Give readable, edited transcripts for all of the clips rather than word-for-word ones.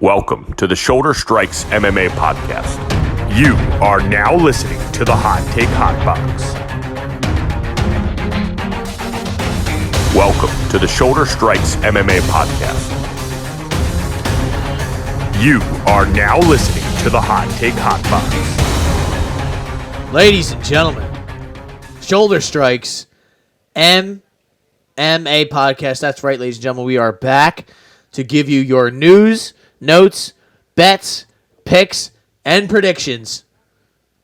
Welcome to the Shoulder Strikes MMA Podcast. You are now listening to the Hot Take Hot Box. Welcome to the Shoulder Strikes MMA Podcast. You are now listening to the Hot Take Hot Box. Ladies and gentlemen, Shoulder Strikes MMA Podcast. That's right, ladies and gentlemen. We are back to give you your news, notes, bets, picks, and predictions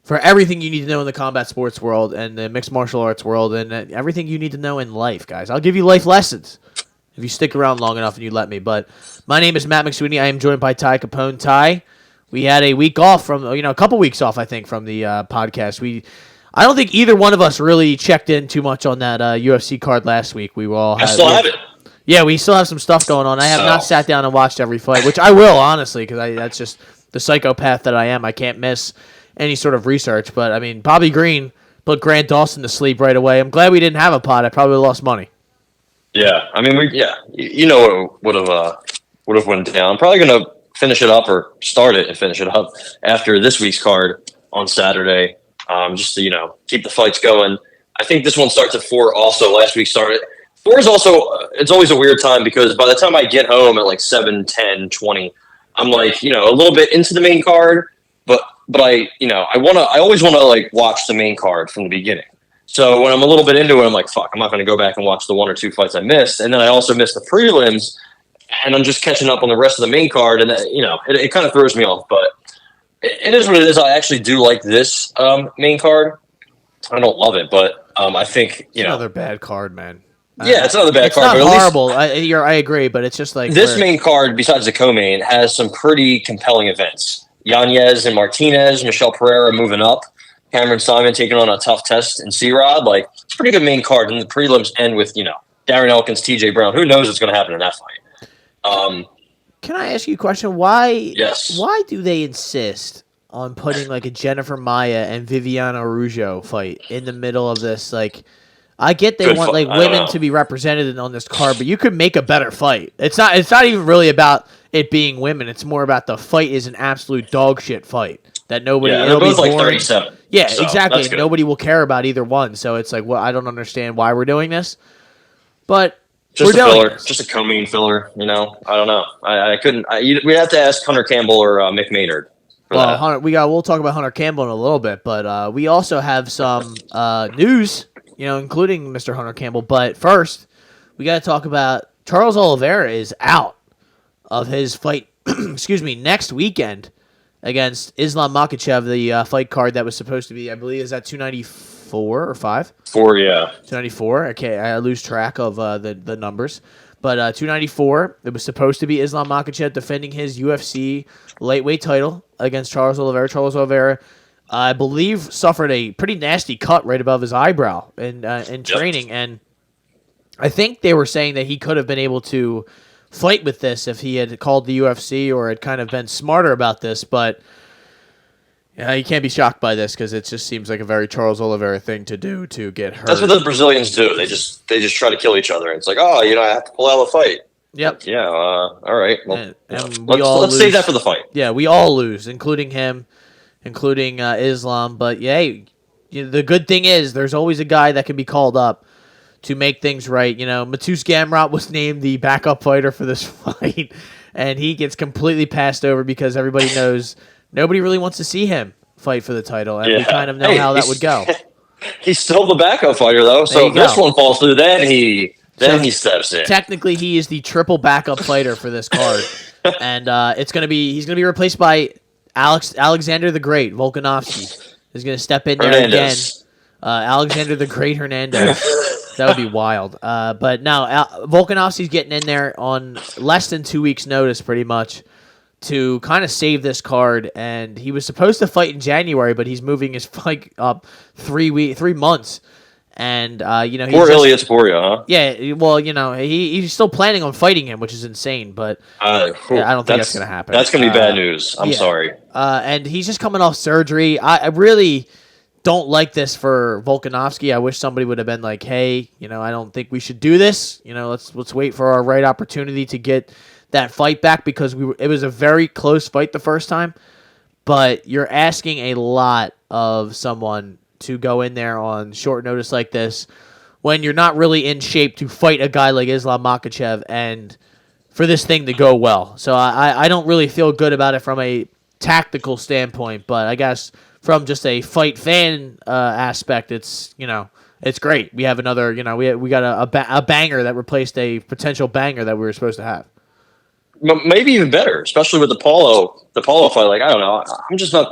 for everything you need to know in the combat sports world and the mixed martial arts world and everything you need to know in life, guys. I'll give you life lessons if you stick around long enough and you let me. But my name is Matt McSweeney. I am joined by Ty Capone. Ty, we had a week off from, a couple weeks off, I think, from the podcast. I don't think either one of us really checked in too much on that UFC card last week. I still have it. Yeah, we still have some stuff going on. I have not sat down and watched every fight, which I will, honestly, because that's just the psychopath that I am. I can't miss any sort of research. But, I mean, Bobby Green put Grant Dawson to sleep right away. I'm glad we didn't have a pod. I probably lost money. Yeah, I mean, you know what would have went down. I'm probably going to finish it up or start it and finish it up after this week's card on Saturday, just to, keep the fights going. I think this one starts at 4 also. Last week started. 4 is also, it's always a weird time because by the time I get home at like 7, 10, 20, I'm like, a little bit into the main card, but I always want to like watch the main card from the beginning. So when I'm a little bit into it, I'm like, fuck, I'm not going to go back and watch the 1 or 2 fights I missed. And then I also missed the prelims and I'm just catching up on the rest of the main card. And it kind of throws me off, but it is what it is. I actually do like this main card. I don't love it, but I think, It's another bad card, man. Yeah, it's another bad card. It's not horrible. I agree, but it's just like this main card, besides the co-main, has some pretty compelling events. Yanez and Martinez, Michelle Pereira moving up, Cameron Simon taking on a tough test in C-Rod. Like, it's a pretty good main card, and the prelims end with Darren Elkins, TJ Brown. Who knows what's going to happen in that fight? Can I ask you a question? Why? Yes. Why do they insist on putting like a Jennifer Maia and Viviana Araujo fight in the middle of this? Like, I get they want like women to be represented on this card, but you could make a better fight. It's not even really about it being women. It's more about the fight is an absolute dog shit fight that nobody. Yeah, they're both like 37. Yeah, so exactly. Nobody will care about either one. So it's like, well, I don't understand why we're doing this, but just a filler, just a co-main filler. I don't know. I couldn't. We have to ask Hunter Campbell or Mick Maynard. Well, Hunter, we'll talk about Hunter Campbell in a little bit, but we also have some news. Including Mr. Hunter Campbell. But first, we got to talk about Charles Oliveira is out of his fight, next weekend against Islam Makhachev, the fight card that was supposed to be, I believe, is that 294 or 5? 4, yeah. 294. Okay, I lose track of the numbers. But 294, it was supposed to be Islam Makhachev defending his UFC lightweight title against Charles Oliveira. Charles Oliveira, I believe, suffered a pretty nasty cut right above his eyebrow in training, and I think they were saying that he could have been able to fight with this if he had called the UFC or had kind of been smarter about this, but you can't be shocked by this because it just seems like a very Charles Oliveira thing to do to get hurt. That's what the Brazilians do. They just try to kill each other. It's like, I have to pull out the fight. Yep. Yeah. All right. Well, and let's save that for the fight. Yeah, we all lose, including him. Including Islam, but the good thing is there's always a guy that can be called up to make things right. Matus Gamrot was named the backup fighter for this fight, and he gets completely passed over because everybody knows nobody really wants to see him fight for the title, and we kind of know how that would go. He's still the backup fighter though, so if this one falls through, then he steps in. Technically, he is the triple backup fighter for this card, and he's going to be replaced by Alexander the Great, Volkanovski, is going to step in there again. Alexander the Great Hernandez. That would be wild. But now Volkanovski's getting in there on less than 2 weeks' notice, pretty much, to kind of save this card. And he was supposed to fight in January, but he's moving his fight up 3 months. And poor Ilia Topuria, huh? Yeah, well, he's still planning on fighting him, which is insane. But I don't think that's going to happen. That's going to be bad news. I'm sorry. And he's just coming off surgery. I really don't like this for Volkanovski. I wish somebody would have been like, "Hey, I don't think we should do this. Let's wait for our right opportunity to get that fight back because it was a very close fight the first time, but you're asking a lot of someone to go in there on short notice like this when you're not really in shape to fight a guy like Islam Makhachev and for this thing to go well. So I don't really feel good about it from a tactical standpoint, but I guess from just a fight fan aspect, it's great. We have another, we got a banger that replaced a potential banger that we were supposed to have. Maybe even better, especially with the Paulo fight. Like, I don't know.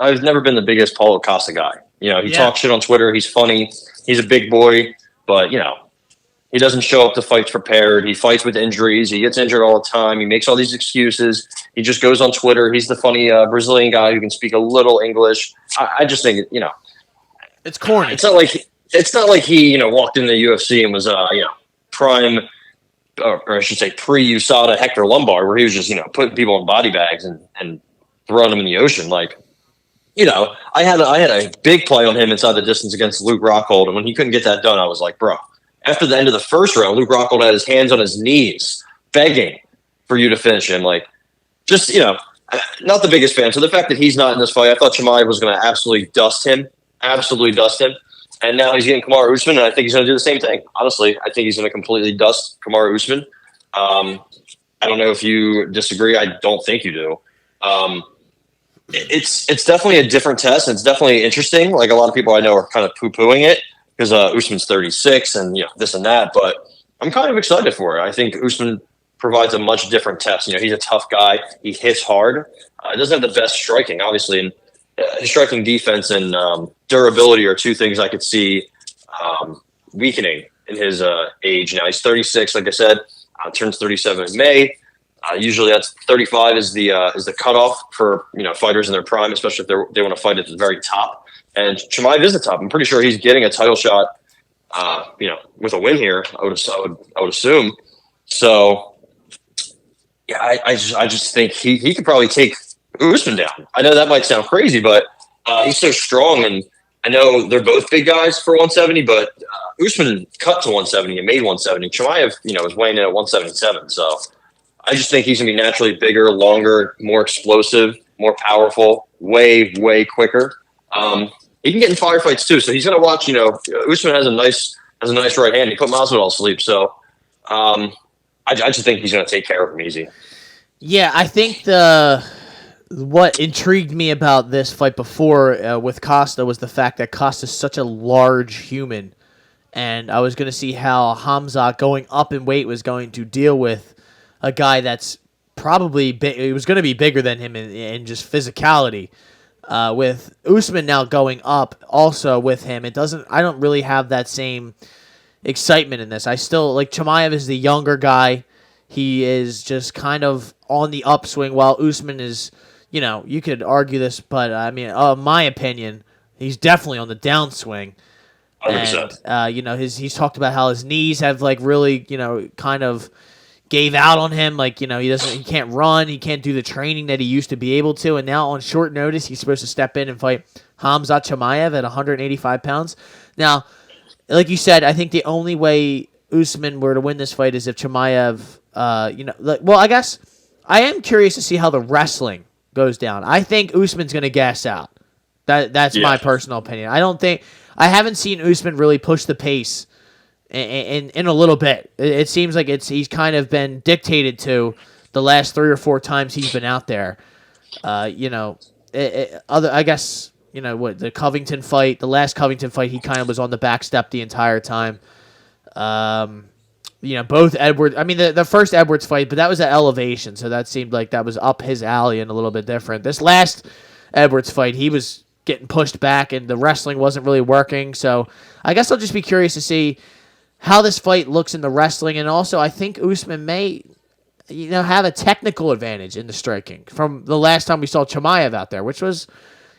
I've never been the biggest Paulo Costa guy. He talks shit on Twitter. He's funny. He's a big boy, but he doesn't show up to fights prepared. He fights with injuries. He gets injured all the time. He makes all these excuses. He just goes on Twitter. He's the funny Brazilian guy who can speak a little English. I just think, it's corny. It's not like he, walked into the UFC and was, prime, or I should say pre-USADA Hector Lombard, where he was just, putting people in body bags and throwing them in the ocean. Like, I had a big play on him inside the distance against Luke Rockhold, and when he couldn't get that done, I was like, bro. After the end of the first round, Luke Rockhold had his hands on his knees, begging for you to finish him. Like, just, not the biggest fan. So the fact that he's not in this fight, I thought Chimaev was going to absolutely dust him. And now he's getting Kamaru Usman, and I think he's going to do the same thing. Honestly, I think he's going to completely dust Kamaru Usman. I don't know if you disagree. I don't think you do. It's definitely a different test. It's definitely interesting. Like, a lot of people I know are kind of poo-pooing it because Usman's 36 and this and that. But I'm kind of excited for it. I think Usman provides a much different test. He's a tough guy. He hits hard. He doesn't have the best striking, obviously, and his striking defense and durability are two things I could see weakening in his age. Now he's 36, like I said, turns 37 in May. Usually that's 35 is the cutoff for fighters in their prime, especially if they want to fight at the very top. And Chimaev is the top. I'm pretty sure he's getting a title shot, with a win here. I would assume. So yeah, I just think he could probably take Usman down. I know that might sound crazy, but he's so strong, and I know they're both big guys for 170, but Usman cut to 170 and made 170. Chimaev, is weighing in at 177. So I just think he's going to be naturally bigger, longer, more explosive, more powerful, way, way quicker. He can get in firefights too, so he's going to watch. Usman has a nice right hand. He put Masvidal to sleep, so I just think he's going to take care of him easy. Yeah, I think what intrigued me about this fight before with Costa was the fact that Costa's such a large human, and I was going to see how Hamzat going up in weight was going to deal with a guy that's probably it was going to be bigger than him in just physicality. With Usman now going up also with him, I don't really have that same excitement in this. I still like Chimaev is the younger guy. He is just kind of on the upswing while Usman is, you could argue this, but I mean, my opinion, he's definitely on the downswing. 100%. And, he's talked about how his knees have like really, kind of gave out on him. Like, he can't run. He can't do the training that he used to be able to. And now on short notice, he's supposed to step in and fight Hamzat Chimaev at 185 pounds. Now, like you said, I think the only way Usman were to win this fight is if Chimaev, I guess I am curious to see how the wrestling goes down. I think Usman's going to gas out. That's my personal opinion. I haven't seen Usman really push the pace in a little bit. It seems like he's kind of been dictated to the last 3 or 4 times he's been out there. I guess the Covington fight, the last Covington fight, he kind of was on the back step the entire time. Both Edwards. I mean, the first Edwards fight, but that was at elevation, so that seemed like that was up his alley and a little bit different. This last Edwards fight, he was getting pushed back, and the wrestling wasn't really working. So I guess I'll just be curious to see how this fight looks in the wrestling, and also I think Usman may, have a technical advantage in the striking from the last time we saw Chimaev out there, which was.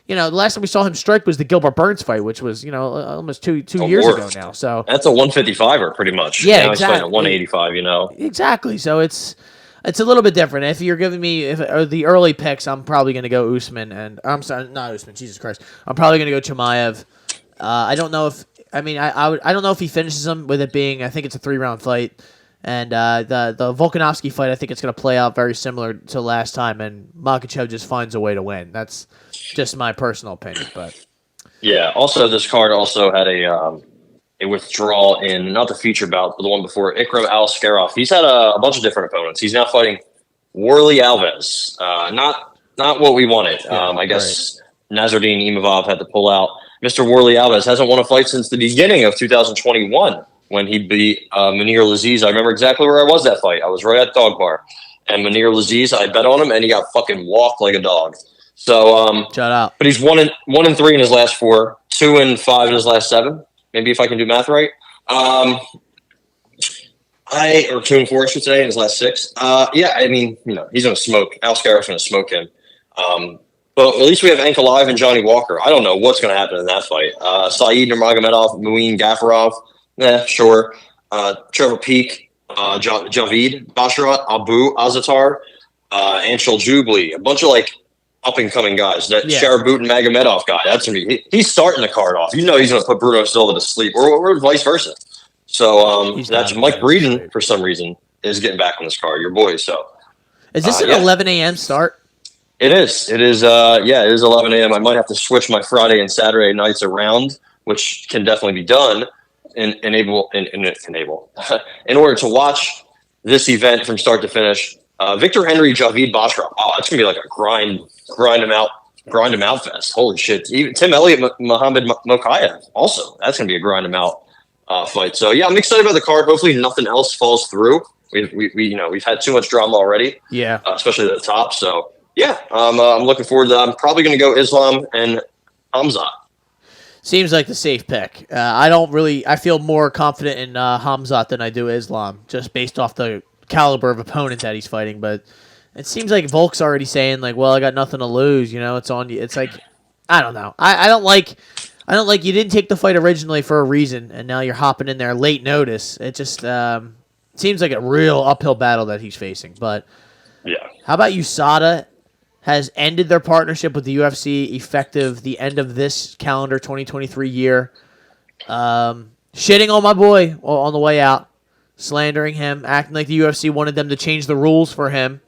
The last time we saw him strike was the Gilbert Burns fight, which was, almost two years ago now. So that's a 155er pretty much. Yeah, now exactly. He's fighting at 185, Exactly. So it's a little bit different. If you're giving me the early picks, I'm probably going to go Usman, and I'm sorry, not Usman. Jesus Christ, I'm probably going to go Chimaev. I don't know if I don't know if he finishes him with it being. I think it's a 3-round fight, And the Volkanovski fight, I think it's going to play out very similar to last time, and Makhachev just finds a way to win. That's just my personal opinion. But yeah, also this card also had a withdrawal in not the feature bout, but the one before, Ikram Aliskerov. He's had a bunch of different opponents. He's now fighting Warley Alves. Not what we wanted. I guess Nasruddin Imavov had to pull out. Mr. Warley Alves hasn't won a fight since the beginning of 2021 when he beat Munir Laziz. I remember exactly where I was that fight. I was right at Dog Bar. And Munir Laziz, I bet on him, and he got fucking walked like a dog. So, shout out. But he's 1-3 in his last 4, 2-5 in his last 7. Maybe if I can do math right. Or 2-4, I should say, in his last 6. Yeah, I mean, he's going to smoke. Aliskerov's going to smoke him. But at least we have Ankalaev and Johnny Walker. I don't know what's going to happen in that fight. Saeed Nurmagomedov, Muin Gafarov. Sure. Trevor Peak, Javid Basharat, Abu Azatar, Anshul Jubli. A bunch of up-and-coming guys. That Sharabut and Magomedov guy, that's going to be... He's starting the card off. He's going to put Bruno Silva to sleep, or vice versa. So that's Mike Breeden, for some reason, is getting back on this card, your boy. So is this an 11 a.m. start? It is. It is, it is 11 a.m. I might have to switch my Friday and Saturday nights around, which can definitely be done in order to watch this event from start to finish. Victor Henry, Javid Basharat. Oh, it's going to be like a grind him out fest. Holy shit. Even Tim Elliott, Mohamed Mokaev also. That's going to be a grind him out fight. So yeah, I'm excited about the card. Hopefully nothing else falls through. We've had too much drama already. Yeah. Especially at the top. So yeah, I'm looking forward to that. I'm probably going to go Islam and Hamzat. Seems like the safe pick. I feel more confident in Hamzat than I do Islam, just based off the caliber of opponent that he's fighting. But it seems like Volk's already saying well, I got nothing to lose. It's on you. It's like, I don't know. I don't like you didn't take the fight originally for a reason, and now you're hopping in there late notice. It just seems like a real uphill battle that he's facing. But yeah, how about USADA has ended their partnership with the UFC effective the end of this calendar 2023 year. Shitting on my boy on the way out, slandering him, acting like the UFC wanted them to change the rules for him,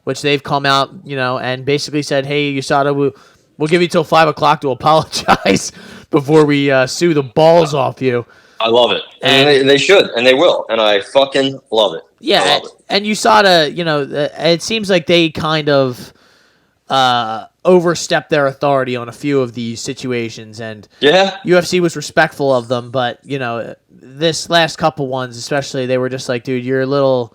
which they've come out, and basically said, hey, USADA, we'll give you till 5 o'clock to apologize before we sue the balls off you. I love it. And they should, and they will. And I fucking love it. Yeah, and USADA, it seems like they kind of overstepped their authority on a few of these situations, and UFC was respectful of them, but this last couple ones especially, they were just like, dude, you're a little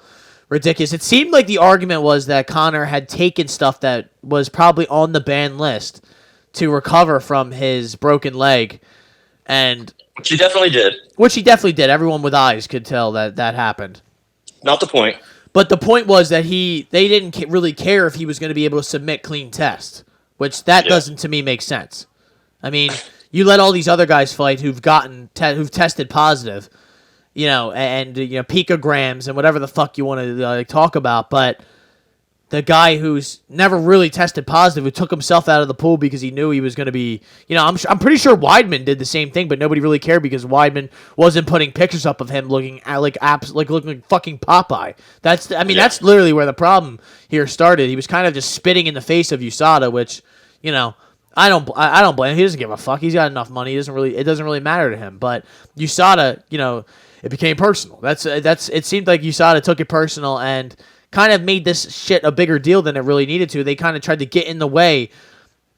ridiculous. It seemed like the argument was that Conor had taken stuff that was probably on the ban list to recover from his broken leg, and which he definitely did. Everyone with eyes could tell that happened. Not the point. But the point was that they didn't really care if he was going to be able to submit clean tests, which doesn't to me make sense. I mean, you let all these other guys fight who've tested positive, and picograms and whatever the fuck you want to talk about, but the guy who's never really tested positive, who took himself out of the pool because he knew he was going to be, I'm pretty sure Weidman did the same thing, but nobody really cared because Weidman wasn't putting pictures up of him looking looking like fucking Popeye. That's literally where the problem here started. He was kind of just spitting in the face of USADA, which, I don't blame him. He doesn't give a fuck. He's got enough money. It doesn't really matter to him. But USADA, it became personal. It seemed like USADA took it personal and kind of made this shit a bigger deal than it really needed to. They kind of tried to get in the way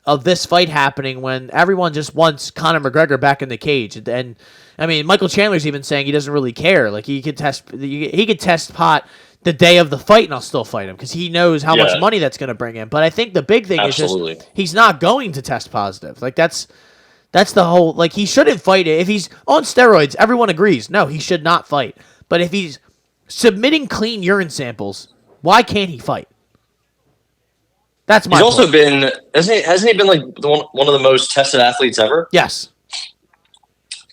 of this fight happening when everyone just wants Conor McGregor back in the cage. And I mean, Michael Chandler's even saying he doesn't really care. Like he could test pot the day of the fight and I'll still fight him because he knows how much money that's going to bring in. But I think the big thing is just he's not going to test positive. Like that's the whole, he shouldn't fight it. If he's on steroids, everyone agrees. No, he should not fight. But if he's submitting clean urine samples, why can't he fight? That's my point. He's also been, hasn't he been one of the most tested athletes ever? Yes.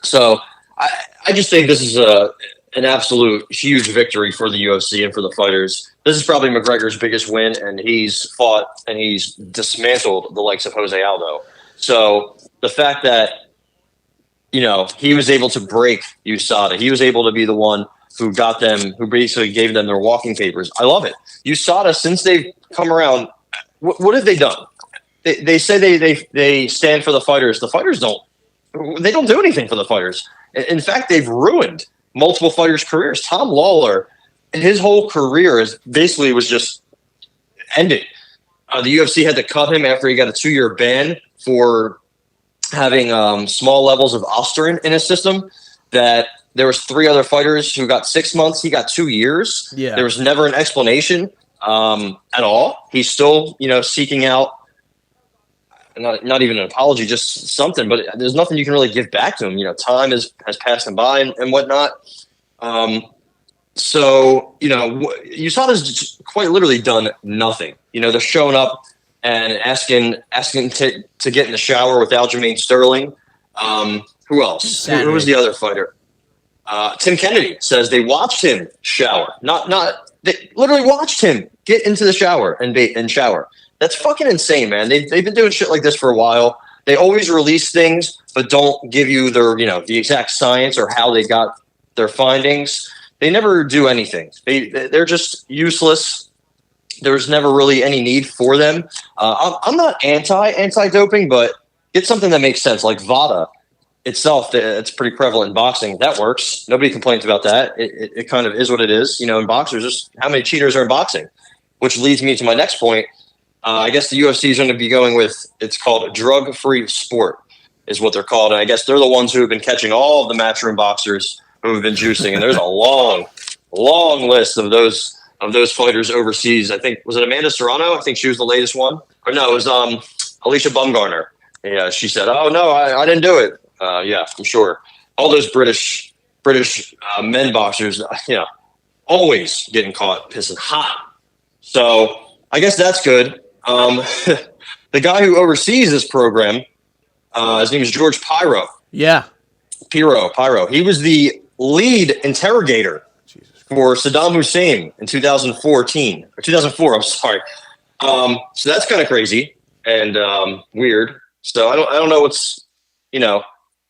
So I just think this is an absolute huge victory for the UFC and for the fighters. This is probably McGregor's biggest win, and he's fought and he's dismantled the likes of Jose Aldo. So the fact that, he was able to break USADA, he was able to be the one who basically gave them their walking papers. I love it. USADA, since they've come around, what have they done? They say they stand for the fighters. The fighters don't do anything for the fighters. In fact, they've ruined multiple fighters' careers. Tom Lawler, his whole career was just ended. The UFC had to cut him after he got a 2-year ban for having small levels of Osterin in his system. That there was 3 other fighters who got 6 months. He got 2 years. Yeah. There was never an explanation at all. He's still, seeking out not even an apology, just something. But there's nothing you can really give back to him. Time has passed him by and whatnot. So, USADA's quite literally done nothing. They're showing up and asking to get in the shower with Aljamain Sterling. Who else? Who was the other fighter? Tim Kennedy says they watched him shower. They literally watched him get into the shower and shower. That's fucking insane, man. They've been doing shit like this for a while. They always release things, but don't give you their, the exact science or how they got their findings. They never do anything. They're just useless. There's never really any need for them. I'm not anti-doping, but get something that makes sense, like VADA itself. It's pretty prevalent in boxing. That works. Nobody complains about that. It kind of is what it is. In boxers, just how many cheaters are in boxing? Which leads me to my next point. I guess the UFC is going to be going with, it's called a drug-free sport, is what they're called. And I guess they're the ones who have been catching all of the matchroom boxers who have been juicing. And there's a long list of those fighters overseas. I think, was it Amanda Serrano? I think she was the latest one. Or no, it was Alicia Bumgarner. Yeah, she said, "Oh no, I didn't do it." Yeah, I'm sure. All those British men boxers, always getting caught pissing hot. So I guess that's good. The guy who oversees this program, his name is George Pyro. Yeah. Pyro. He was the lead interrogator for Saddam Hussein in 2014 or 2004. I'm sorry. So that's kind of crazy and weird. So I don't know what's the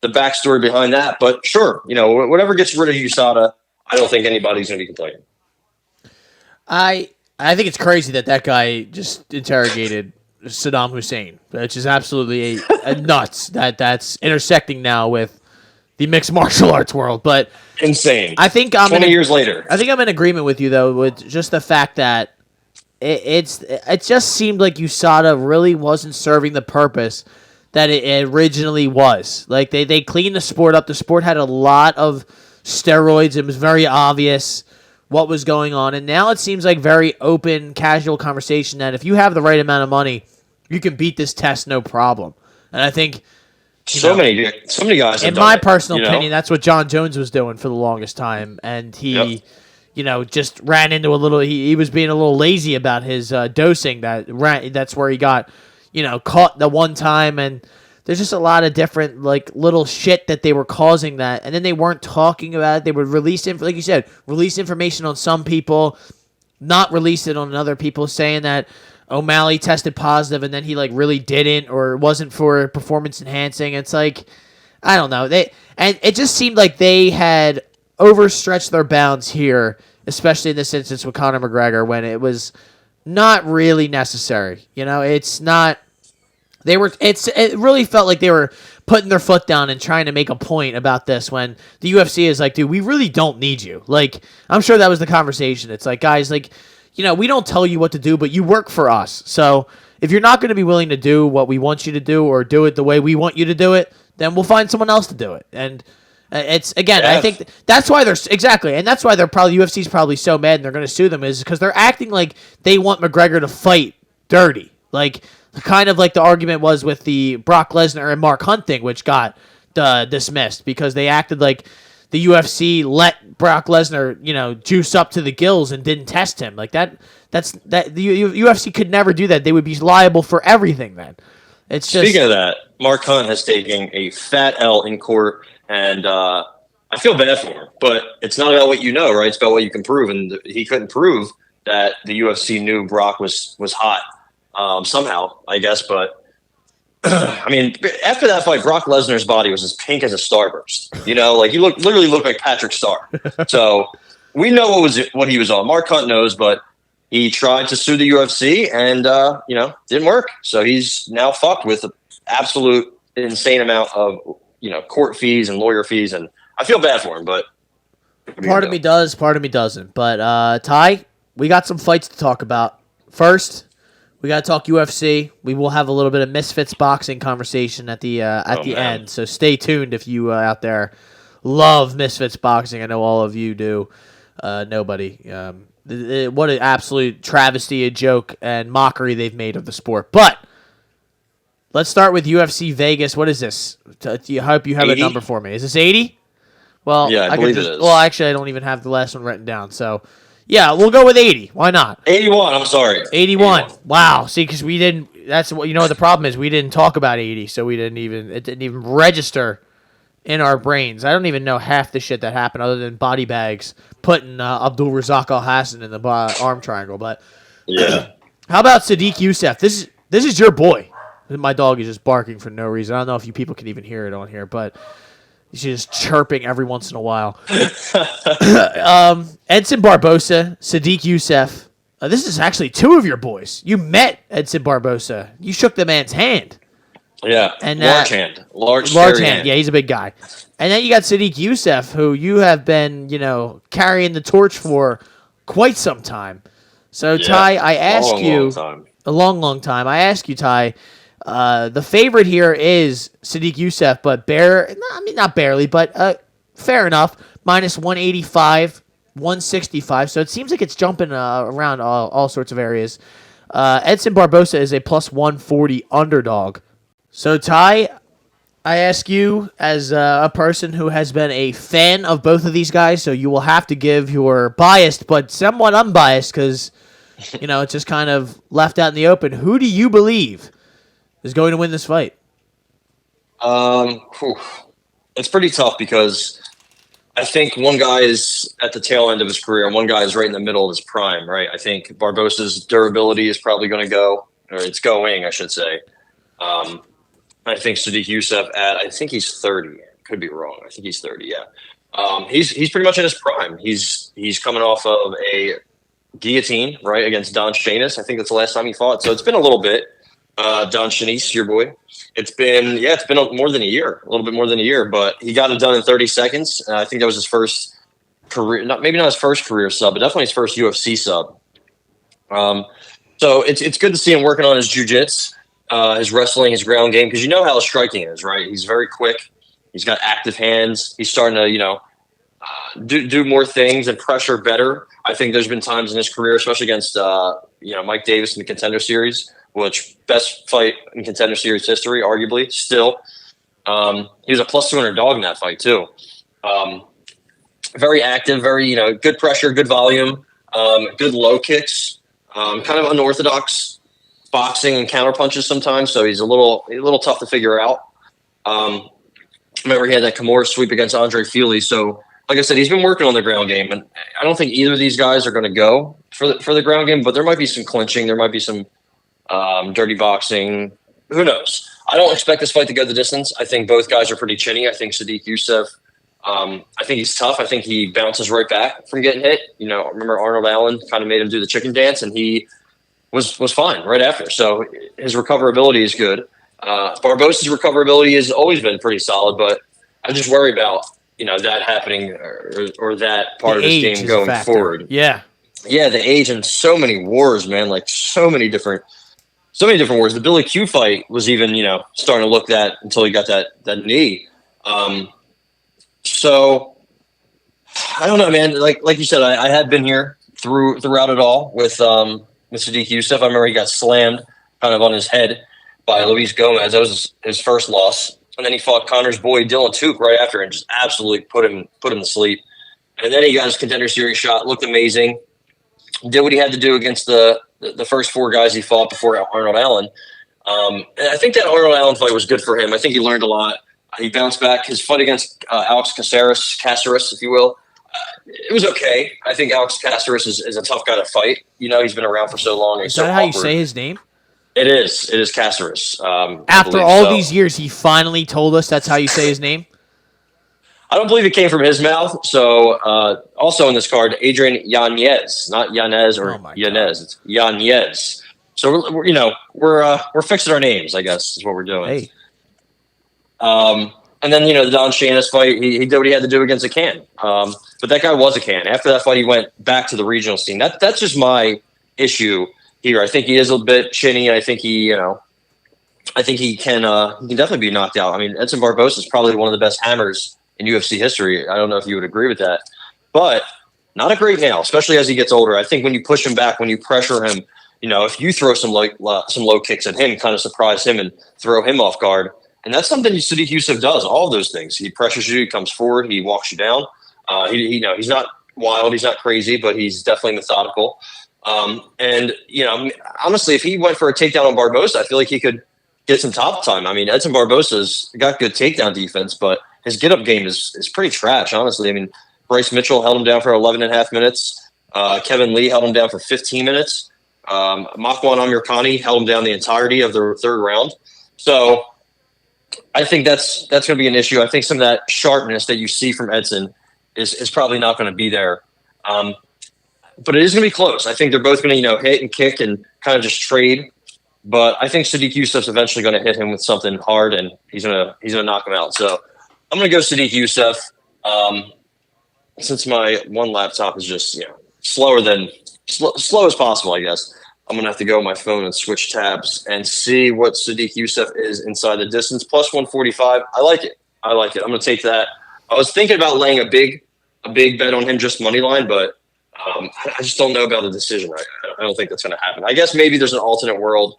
backstory behind that, but sure, whatever gets rid of USADA, I don't think anybody's going to be complaining. I think it's crazy that guy just interrogated Saddam Hussein, which is absolutely a nuts that's intersecting now with the mixed martial arts world. But insane. I think 20 years later. I think I'm in agreement with you though, with just the fact that it just seemed like USADA really wasn't serving the purpose that it originally was. Like they cleaned the sport up. The sport had a lot of steroids. It was very obvious what was going on. And now it seems like very open, casual conversation that if you have the right amount of money, you can beat this test no problem. And I think so many guys have in done my it, personal opinion, that's what John Jones was doing for the longest time. And he just ran into he was being a little lazy about his dosing. That's where he got caught the one time. And there's just a lot of different little shit that they were causing that, and then they weren't talking about it. They would release like you said, release information on some people, not release it on other people, saying that O'Malley tested positive and then he really didn't or wasn't for performance enhancing. It's like, I don't know. It just seemed like they had overstretched their bounds here, especially in this instance with Conor McGregor, when it was not really necessary. It's not. It really felt like they were putting their foot down and trying to make a point about this when the UFC is like, dude, we really don't need you. I'm sure that was the conversation. It's like, guys, we don't tell you what to do, but you work for us. So if you're not going to be willing to do what we want you to do or do it the way we want you to do it, then we'll find someone else to do it. And it's, again, I think that's why and that's why UFC's probably so mad and they're going to sue them, is because they're acting like they want McGregor to fight dirty. Kind of like the argument was with the Brock Lesnar and Mark Hunt thing, which got dismissed because they acted like the UFC let Brock Lesnar, juice up to the gills and didn't test him. The UFC could never do that. They would be liable for everything then. It's just, speaking of that, Mark Hunt has taken a fat L in court, and I feel bad for him. But it's not about what you know, right? It's about what you can prove, and he couldn't prove that the UFC knew Brock was hot. Somehow, I guess, but I mean, after that fight, Brock Lesnar's body was as pink as a starburst. He literally looked like Patrick Starr. So we know what he was on. Mark Hunt knows, but he tried to sue the UFC and, didn't work. So he's now fucked with an absolute insane amount of, court fees and lawyer fees. And I feel bad for him, but. Part of me does, part of me doesn't. But, Ty, we got some fights to talk about. First, we got to talk UFC. We will have a little bit of Misfits boxing conversation at the end. So stay tuned if you out there love Misfits boxing. I know all of you do. Nobody. What an absolute travesty, a joke, and mockery they've made of the sport. But let's start with UFC Vegas. What is this? I hope you have 80? a number for me. Is this 80? Well, yeah, I believe it is. Well, actually, I don't even have the last one written down. So, yeah, we'll go with 80. Why not? 81. I'm sorry. 81. Wow. See, because we didn't. That's what what the problem is. We didn't talk about 80, so it didn't even register in our brains. I don't even know half the shit that happened other than body bags putting Abdul Razak Al Hassan in the arm triangle. But yeah, how about Sadiq Yusuff? This is your boy. My dog is just barking for no reason. I don't know if you people can even hear it on here, but he's just chirping every once in a while. Edson Barboza, Sadiq Yusuff. This is actually two of your boys. You met Edson Barboza. You shook the man's hand. Yeah, and large hand. Yeah, he's a big guy. And then you got Sadiq Yusuff, who you have been, carrying the torch for quite some time. So, yeah, Ty, I ask you, a long time. I ask you, Ty, the favorite here is Sadiq Yusuff, but not barely, but fair enough. Minus 185, 165. So it seems like it's jumping around all sorts of areas. Edson Barboza is a plus 140 underdog. So, Ty, I ask you as a person who has been a fan of both of these guys, so you will have to give your biased but somewhat unbiased because, it's just kind of left out in the open. Who do you believe is going to win this fight? It's pretty tough because I think one guy is at the tail end of his career and one guy is right in the middle of his prime, right? I think Barbosa's durability is probably going to go, or it's going, I should say. I think Sadiq Yusuff I think he's 30. Could be wrong. I think he's 30. Yeah. He's pretty much in his prime. He's coming off of a guillotine, right, against Don Shanice. I think that's the last time he fought. So it's been a little bit. Don Shanice, your boy. It's been more than a year, a little bit more than a year, but he got it done in 30 seconds. I think that was his first career, maybe not his first career sub, but definitely his first UFC sub. So it's good to see him working on his jiu-jitsu. His wrestling, his ground game, because you know how his striking is, right? He's very quick. He's got active hands. He's starting to, do more things and pressure better. I think there's been times in his career, especially against, Mike Davis in the Contender Series, which best fight in Contender Series history, arguably, still. He was a plus 200 dog in that fight, too. Very active, very, good pressure, good volume, good low kicks, kind of unorthodox boxing and counter punches sometimes, so he's a little tough to figure out. Remember he had that Kimura sweep against Andre Fili, so like I said, he's been working on the ground game, and I don't think either of these guys are going to go for the ground game, but there might be some clinching, there might be some dirty boxing. Who knows? I don't expect this fight to go the distance. I think both guys are pretty chinny. I think Sadiq Yusuff, I think he's tough. I think he bounces right back from getting hit. Remember Arnold Allen kind of made him do the chicken dance, and he was fine right after. So his recoverability is good. Barbosa's recoverability has always been pretty solid, but I just worry about, that happening or that part of his game going forward. Yeah. Yeah, the age and so many wars, man, like so many different wars. The Billy Q fight was even, starting to look that until he got that knee. So I don't know, man. Like you said, I had been here throughout it all with Sadiq Yusuff. I remember he got slammed kind of on his head by Luis Gomez. That was his first loss. And then he fought Connor's boy, Dylan Took, right after and just absolutely put him to sleep. And then he got his Contender Series shot, looked amazing, did what he had to do against the first four guys he fought before Arnold Allen. And I think that Arnold Allen fight was good for him. I think he learned a lot. He bounced back. His fight against Alex Caceres, if you will, it was okay. I think Alex Caceres is a tough guy to fight. He's been around for so long. Is that how you say his name? It is Caceres. After all these years, he finally told us that's how you say his name? I don't believe it came from his mouth. So also in this card, Adrian Yanez, not Yanez or Yanez. It's Yanez. So we're fixing our names, I guess, is what we're doing. Hey. And then the Don Shainis fight, he did what he had to do against a can. But that guy was a can. After that fight, he went back to the regional scene. That's just my issue here. I think he is a bit chinny. I think he can definitely be knocked out. I mean, Edson Barboza is probably one of the best hammers in UFC history. I don't know if you would agree with that, but not a great nail, especially as he gets older. I think when you push him back, when you pressure him, if you throw some low kicks at him, kind of surprise him and throw him off guard. And that's something Sadiq Yusuff does. All of those things. He pressures you. He comes forward. He walks you down. He's not wild. He's not crazy, but he's definitely methodical. And honestly, if he went for a takedown on Barboza, I feel like he could get some top time. I mean, Edson Barboza's got good takedown defense, but his get-up game is pretty trash, honestly. I mean, Bryce Mitchell held him down for 11 and a half minutes. Kevin Lee held him down for 15 minutes. Makwan Amirkhani held him down the entirety of the third round. So I think that's going to be an issue. I think some of that sharpness that you see from Edson is probably not going to be there. But it is going to be close. I think they're both going to hit and kick and kind of just trade. But I think Sadiq Yusuff's eventually going to hit him with something hard, and he's going to knock him out. So I'm going to go Sadiq Yusuff. Since my one laptop is just slow as possible, I guess I'm going to have to go on my phone and switch tabs and see what Sadiq Yusuff is inside the distance. Plus 145. I like it. I'm going to take that. I was thinking about laying a big bet on him, just money line, but I just don't know about the decision. I don't think that's going to happen. I guess maybe there's an alternate world.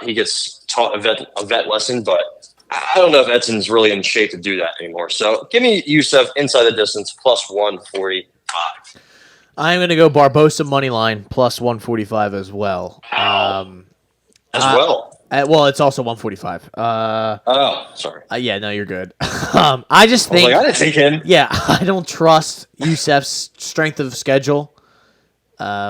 He gets taught a vet lesson, but I don't know if Edson's really in shape to do that anymore. So give me Yusuff inside the distance plus 145. I'm going to go Barboza money line plus 145 as well. Well, it's also 145. Sorry. Yeah, no, you're good. I just think I didn't take him. Yeah, I don't trust Yusuff's strength of schedule,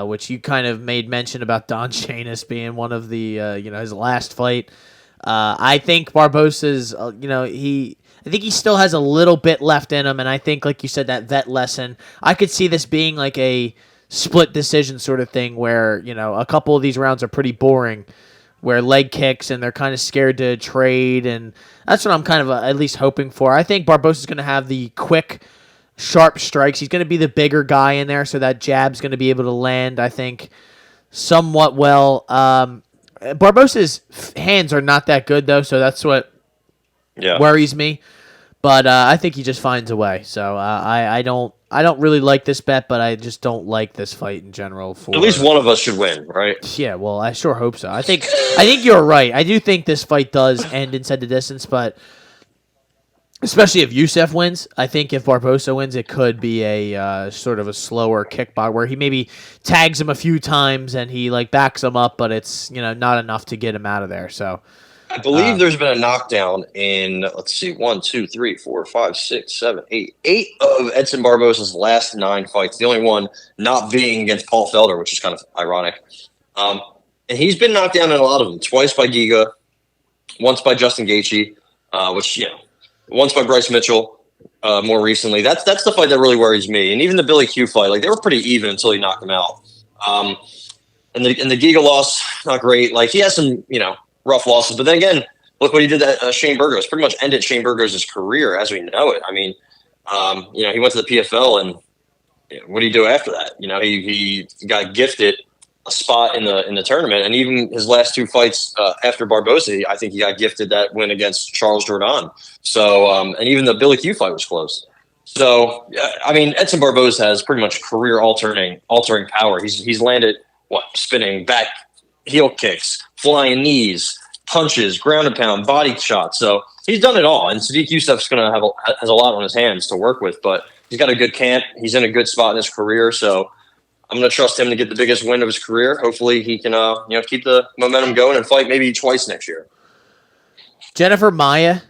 which you kind of made mention about Don Shainis being one of the his last fight. I think Barboza's I think he still has a little bit left in him, and I think, like you said, that vet lesson, I could see this being like a split decision sort of thing where, a couple of these rounds are pretty boring, where leg kicks and they're kind of scared to trade, and that's what I'm kind of at least hoping for. I think Barboza's going to have the quick, sharp strikes. He's going to be the bigger guy in there, so that jab's going to be able to land, I think, somewhat well. Barboza's hands are not that good, though, so that's what worries me. But I think he just finds a way. So I don't really like this bet, but I just don't like this fight in general. At least one of us should win, right? Yeah, well, I sure hope so. I think you're right. I do think this fight does end inside the distance, but especially if Yusuff wins, I think if Barboza wins, it could be a sort of a slower kickbox where he maybe tags him a few times and he backs him up, but it's not enough to get him out of there. So. I believe there's been a knockdown in, 1, 2, 3, 4, 5, 6, 7, 8. 8 of Edson Barboza's last 9 fights. The only one not being against Paul Felder, which is kind of ironic. And he's been knocked down in a lot of them. Twice by Giga, once by Justin Gaethje, once by Bryce Mitchell. More recently, that's the fight that really worries me. And even the Billy Q fight, they were pretty even until he knocked him out. And the Giga loss, not great. He has some rough losses, but then again, look what he did to Shane Burgos. Pretty much ended Shane Burgos' career as we know it. I mean, he went to the PFL, and what do you do after that? He got gifted a spot in the tournament, and even his last 2 fights after Barboza, I think he got gifted that win against Charles Jourdain. So, and even the Billy Q fight was close. So, I mean, Edson Barboza has pretty much career altering power. He's landed spinning back heel kicks, flying knees, punches, ground and pound, body shots. So he's done it all. And Sadiq Yusuff's has a lot on his hands to work with, but he's got a good camp. He's in a good spot in his career. So I'm going to trust him to get the biggest win of his career. Hopefully he can, keep the momentum going and fight maybe twice next year. Jennifer Maia,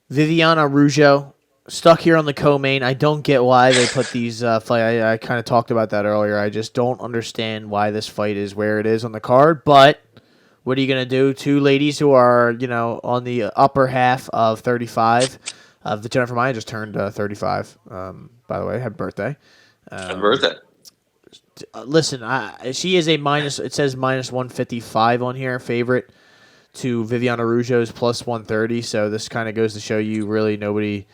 Viviana Araujo, stuck here on the co-main. I don't get why they put these fight. I kind of talked about that earlier. I just don't understand why this fight is where it is on the card. But what are you going to do? 2 ladies who are, on the upper half of 35. The Jennifer Maia just turned 35. By the way, happy birthday. Happy birthday. Listen, she is a minus. It says minus 155 on here. Favorite to Viviane Araújo's plus 130. So this kind of goes to show you really nobody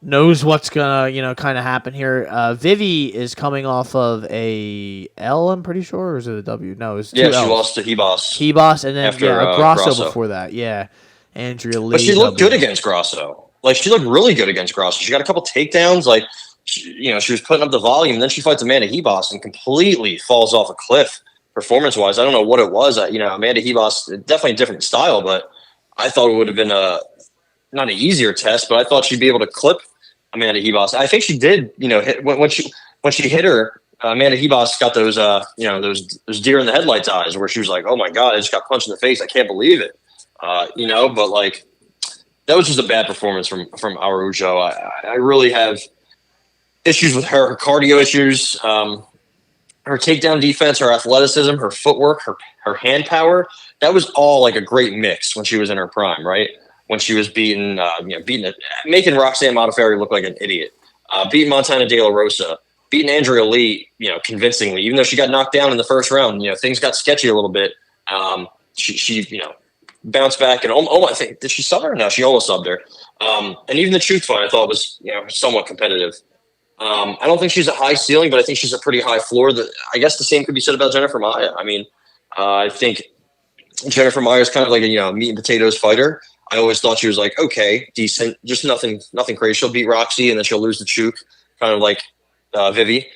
knows what's gonna kind of happen here. Vivi is coming off of a L, I'm pretty sure, or is it a W? No, it was two L's. She lost to Hebos. Hebos, and then after, Grasso before that. Yeah, Andrea Lee. But she looked good against Grasso. Like, she looked really good against Grasso. She got a couple takedowns. Like, she was putting up the volume. And then she fights Amanda Hebos and completely falls off a cliff performance-wise. I don't know what it was. Amanda Hebos, definitely a different style, but I thought it would have been not an easier test, but I thought she'd be able to clip Amanda Hebos. I think she did. When she hit her, Amanda Hebos got those those deer in the headlights eyes, where she was like, "Oh my god, I just got punched in the face. I can't believe it." But like, that was just a bad performance from Araujo. I really have issues with her cardio issues, her takedown defense, her athleticism, her footwork, her hand power. That was all like a great mix when she was in her prime, right? When she was making Roxanne Modafferi look like an idiot, beating Montana De La Rosa, beating Andrea Lee, convincingly, even though she got knocked down in the first round. Things got sketchy a little bit. She bounced back, and I think, did she sub her? No, she almost subbed her. And even the truth fight, I thought was somewhat competitive. I don't think she's a high ceiling, but I think she's a pretty high floor. I guess the same could be said about Jennifer Maia. I mean, I think Jennifer Maia is kind of like a meat and potatoes fighter. I always thought she was like, okay, decent, just nothing crazy. She'll beat Roxy and then she'll lose to Chuk, kind of like Vivi.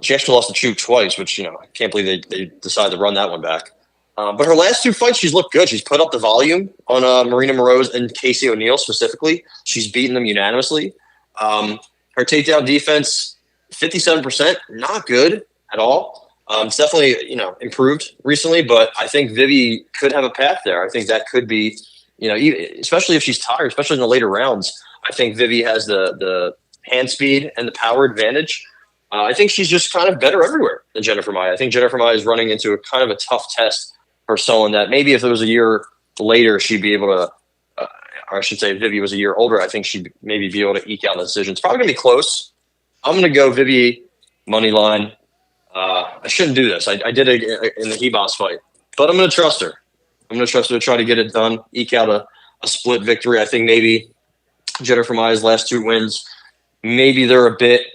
She actually lost to Chuk twice, which I can't believe they decided to run that one back. But her last two fights, she's looked good. She's put up the volume on Marina Moroz and Casey O'Neill specifically. She's beaten them unanimously. Her takedown defense, 57%, not good at all. It's definitely, improved recently, but I think Vivi could have a path there. I think that could be, especially if she's tired, especially in the later rounds. I think Vivi has the hand speed and the power advantage. I think she's just kind of better everywhere than Jennifer Maia. I think Jennifer Maia is running into a kind of a tough test for someone that maybe if it was a year later, she'd be able to, or I should say, if Vivi was a year older, I think she'd maybe be able to eke out the decision. It's probably going to be close. I'm going to go Vivi money line. I shouldn't do this. I did it in the Hebos fight, but I'm going to trust her. I'm going to trust her to try to get it done, eke out a split victory. I think maybe Jennifer Maia's last two wins, maybe they're a bit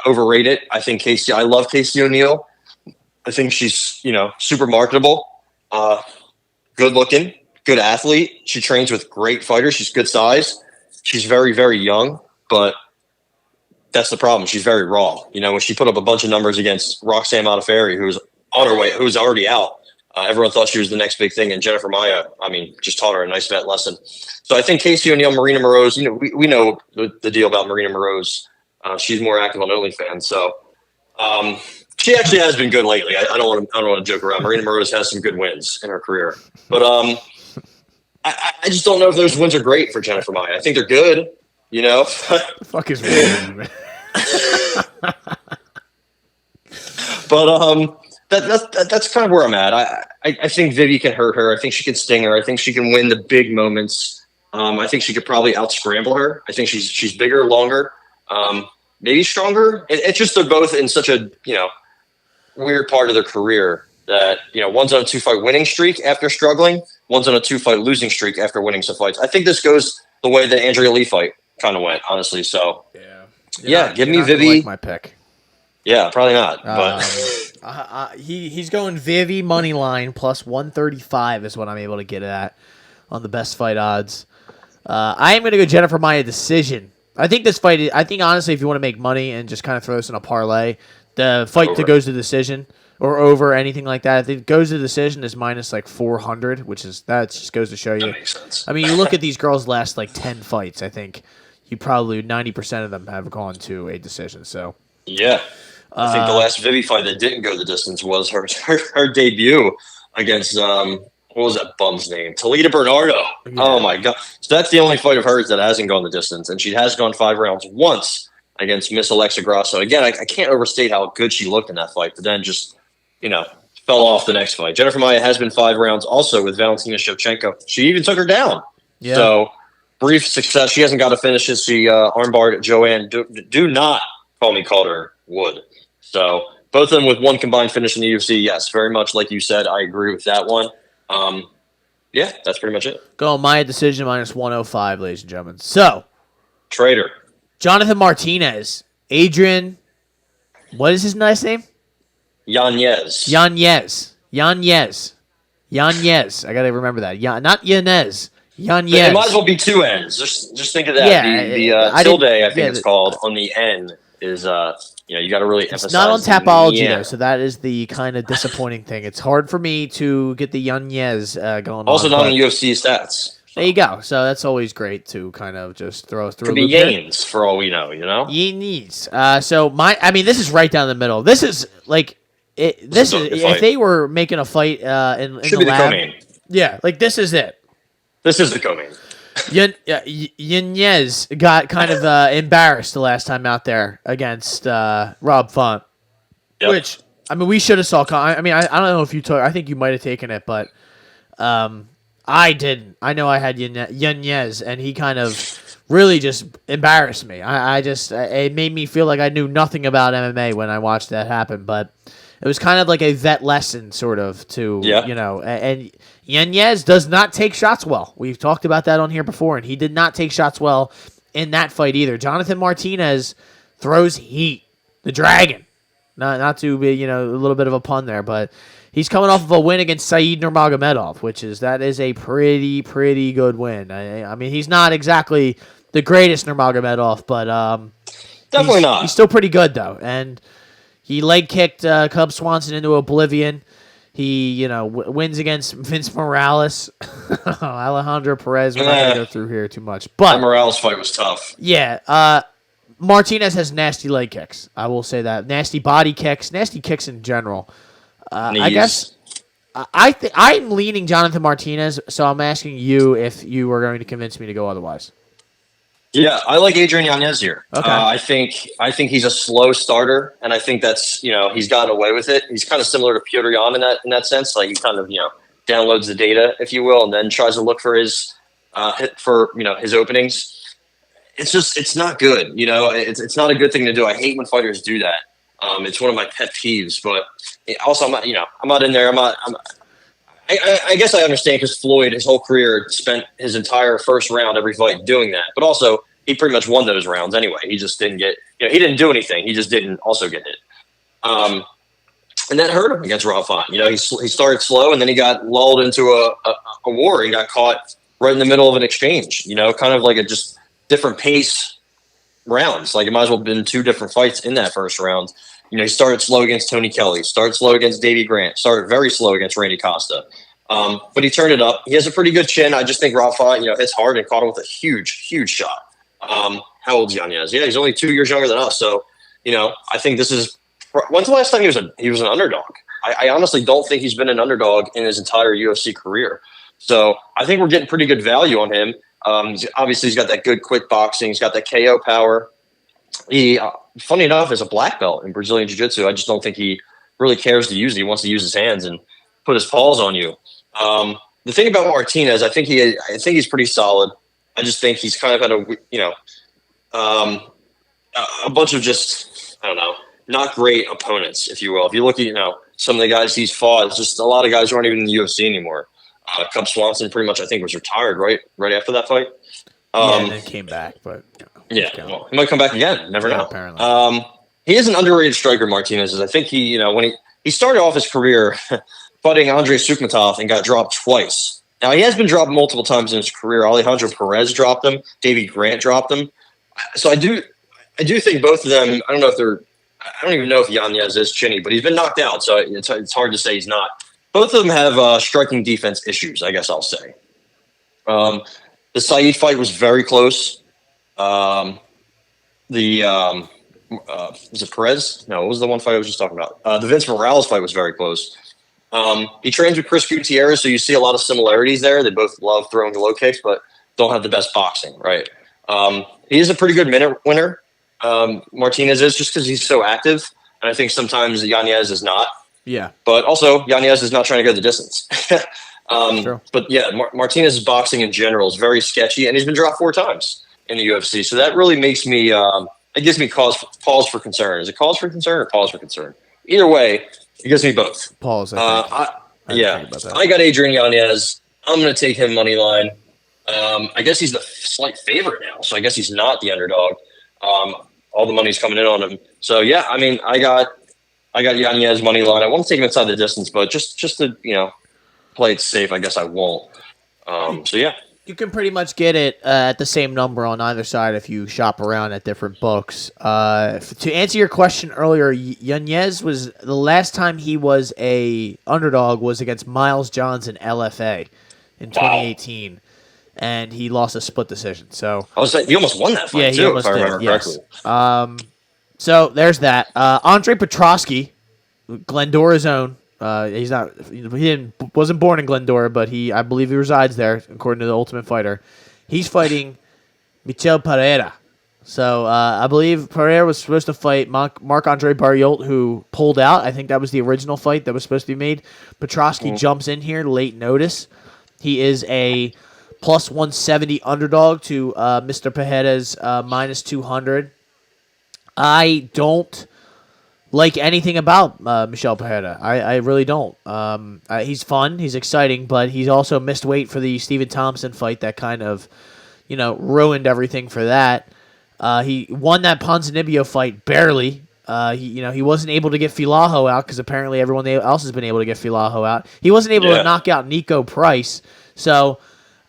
overrated. I think I love Casey O'Neill. I think she's, super marketable, good looking, good athlete. She trains with great fighters. She's good size. She's very, very young, but that's the problem. She's very raw. When she put up a bunch of numbers against Roxanne Modafferi, who's on her way, who's already out, everyone thought she was the next big thing. And Jennifer Maia, just taught her a nice vet lesson. So I think Casey O'Neill, Marina Moroz, we know the deal about Marina Moroz. She's more active on OnlyFans. So she actually has been good lately. I don't want to joke around. Marina Moroz has some good wins in her career. But I just don't know if those wins are great for Jennifer Maia. I think they're good. The fuck is wrong, man? But that's kind of where I'm at. I think Vivi can hurt her. I think she can sting her. I think she can win the big moments. I think she could probably out-scramble her. I think she's bigger, longer, maybe stronger. It's just they're both in such a weird part of their career that one's on a 2-fight winning streak after struggling. One's on a 2-fight losing streak after winning some fights. I think this goes the way the Andrea Lee fight kind of went, honestly. So give me Vivi. Like my pick. Yeah, probably not. But he's going Vivi money line plus 135 is what I'm able to get at on the best fight odds. I am going to go Jennifer Maia decision. I think this fight. I think honestly, if you want to make money and just kind of throw this in a parlay, the fight that goes to decision or over anything like that, if it goes to decision is minus like 400, that just goes to show you. That makes sense. You look at these girls' last like 10 fights. I think you probably 90% of them have gone to a decision. So yeah. I think the last Vivi fight that didn't go the distance was her debut against what was that bum's name? Talita Bernardo. Yeah. Oh my god! So that's the only fight of hers that hasn't gone the distance, and she has gone 5 rounds once against Miss Alexa Grasso. Again, I can't overstate how good she looked in that fight, but then just fell off the next fight. Jennifer Maia has been 5 rounds also with Valentina Shevchenko. She even took her down. Yeah. So brief success. She hasn't got to finish it. She armbarred Joanne. Do not call me Calder Wood. So both of them with one combined finish in the UFC. Yes, very much like you said. I agree with that one. Yeah, that's pretty much it. Go Maya decision minus 105, ladies and gentlemen. So, Traitor. Jonathan Martinez, Adrian, what is his last name? Yanez. Yanez. I gotta remember that. Not Yanez. Yanez. It might as well be two N's. Just think of that. Yeah, the tilde, I think it's called, on the N is you got to really emphasize. It's not on Tapology though, so that is the kind of disappointing thing. It's hard for me to get the Yanez going on. Also not on UFC stats. There you go. So that's always great to kind of just throw through. Could be Yanes for all we know, Yanes. This is right down the middle. This is like This is if they were making a fight in the lab. Co-main. Yeah, like this is it. This is the co-main. Yanez got kind of embarrassed the last time out there against Rob Font, which we should have saw. I don't know if you took. I think you might have taken it, but I didn't. I know I had Yanez, and he kind of really just embarrassed me. It made me feel like I knew nothing about MMA when I watched that happen, but it was kind of like a vet lesson, sort of, and Yanez does not take shots well. We've talked about that on here before, and he did not take shots well in that fight either. Jonathan Martinez throws heat. The Dragon. Not to be, a little bit of a pun there, but he's coming off of a win against Said Nurmagomedov, that is a pretty good win. I mean, he's not exactly the greatest Nurmagomedov, but definitely not. He's still pretty good, though, and he leg kicked Cub Swanson into oblivion. He, wins against Vince Morales. Alejandro Perez. We're not going to go through here too much. But the Morales fight was tough. Yeah. Martinez has nasty leg kicks. I will say that. Nasty body kicks. Nasty kicks in general. I guess I'm leaning Jonathan Martinez, so I'm asking you if you are going to convince me to go otherwise. Yeah, I like Adrian Yanez here. Okay. I think he's a slow starter, and I think that's he's gotten away with it. He's kind of similar to Petr Yan in that sense. Like he kind of downloads the data, if you will, and then tries to look for his his openings. It's not good. It's not a good thing to do. I hate when fighters do that. It's one of my pet peeves. But also, I'm not in there. I guess I understand because Floyd, his whole career, spent his entire first round every fight doing that. But also, he pretty much won those rounds anyway. He just didn't get, he didn't do anything. He just didn't also get hit. And that hurt him against Rob Font. He started slow, and then he got lulled into a war. He got caught right in the middle of an exchange, kind of like a just different pace rounds. Like it might as well have been two different fights in that first round. He started slow against Tony Kelly, started slow against Davey Grant, started very slow against Randy Costa. But he turned it up. He has a pretty good chin. I just think Rob Font, hits hard and caught him with a huge, huge shot. How old is Yanez? Yeah, he's only 2 years younger than us. So, I think this is – when's the last time he was an underdog? I honestly don't think he's been an underdog in his entire UFC career. So I think we're getting pretty good value on him. Obviously, he's got that good quick boxing. He's got that KO power. He, funny enough, is a black belt in Brazilian Jiu-Jitsu. I just don't think he really cares to use it. He wants to use his hands and put his paws on you. The thing about Martinez, I think he's pretty solid. I just think he's kind of had a bunch of just, I don't know, not great opponents, if you will. If you look at, some of the guys he's fought, it's just a lot of guys who aren't even in the UFC anymore. Cub Swanson pretty much, I think, was retired right after that fight. And then came back, but he might come back again. Never know. Apparently. He is an underrated striker, Martinez. I think he, when he started off his career fighting Andrei Sukhmatov and got dropped twice. Now, he has been dropped multiple times in his career. Alejandro Perez dropped him. Davey Grant dropped him. So I do think both of them, I don't even know if Yanez is chinny, but he's been knocked out, so it's hard to say he's not. Both of them have striking defense issues, I guess I'll say. The Said fight was very close. Was it Perez? No, it was the one fight I was just talking about. The Vince Morales fight was very close. He trains with Chris Gutierrez, so you see a lot of similarities there. They both love throwing low kicks, but don't have the best boxing, right? He is a pretty good minute winner. Martinez is just because he's so active, and I think sometimes Yanez is not. Yeah. But also, Yanez is not trying to go the distance. True. But yeah, Martinez's boxing in general is very sketchy, and he's been dropped 4 times in the UFC. So that really makes me, it gives me cause for concern. Is it cause for concern or pause for concern? Either way, it gives me both. Pause. I got Adrian Yanez. I'm going to take him money line. I guess he's the slight favorite now, so I guess he's not the underdog. All the money's coming in on him. So yeah, I mean, I got Yanez money line. I want to take him inside the distance, but just to play it safe, I guess I won't. So yeah. You can pretty much get it at the same number on either side if you shop around at different books. To answer your question earlier, Yanez was the last time he was a underdog was against Miles Johns in LFA in 2018, and he lost a split decision. So I was saying he almost won that fight too, if I remember correctly. So there's that. Andre Petrosky, Glendora's own. Wasn't born in Glendora, but I believe he resides there, according to the Ultimate Fighter. He's fighting Michel Pereira. So I believe Pereira was supposed to fight Marc-Andre Barriault, who pulled out. I think that was the original fight that was supposed to be made. Petrosky jumps in here, late notice. He is a plus 170 underdog to Mr. Pereira's minus 200. I don't like anything about Michel Pereira. I really don't. He's fun. He's exciting, but he's also missed weight for the Stephen Thompson fight that kind of, ruined everything for that. He won that Ponzinibbio fight barely. He wasn't able to get Filaho out because apparently everyone else has been able to get Filaho out. He wasn't able to knock out Nico Price. So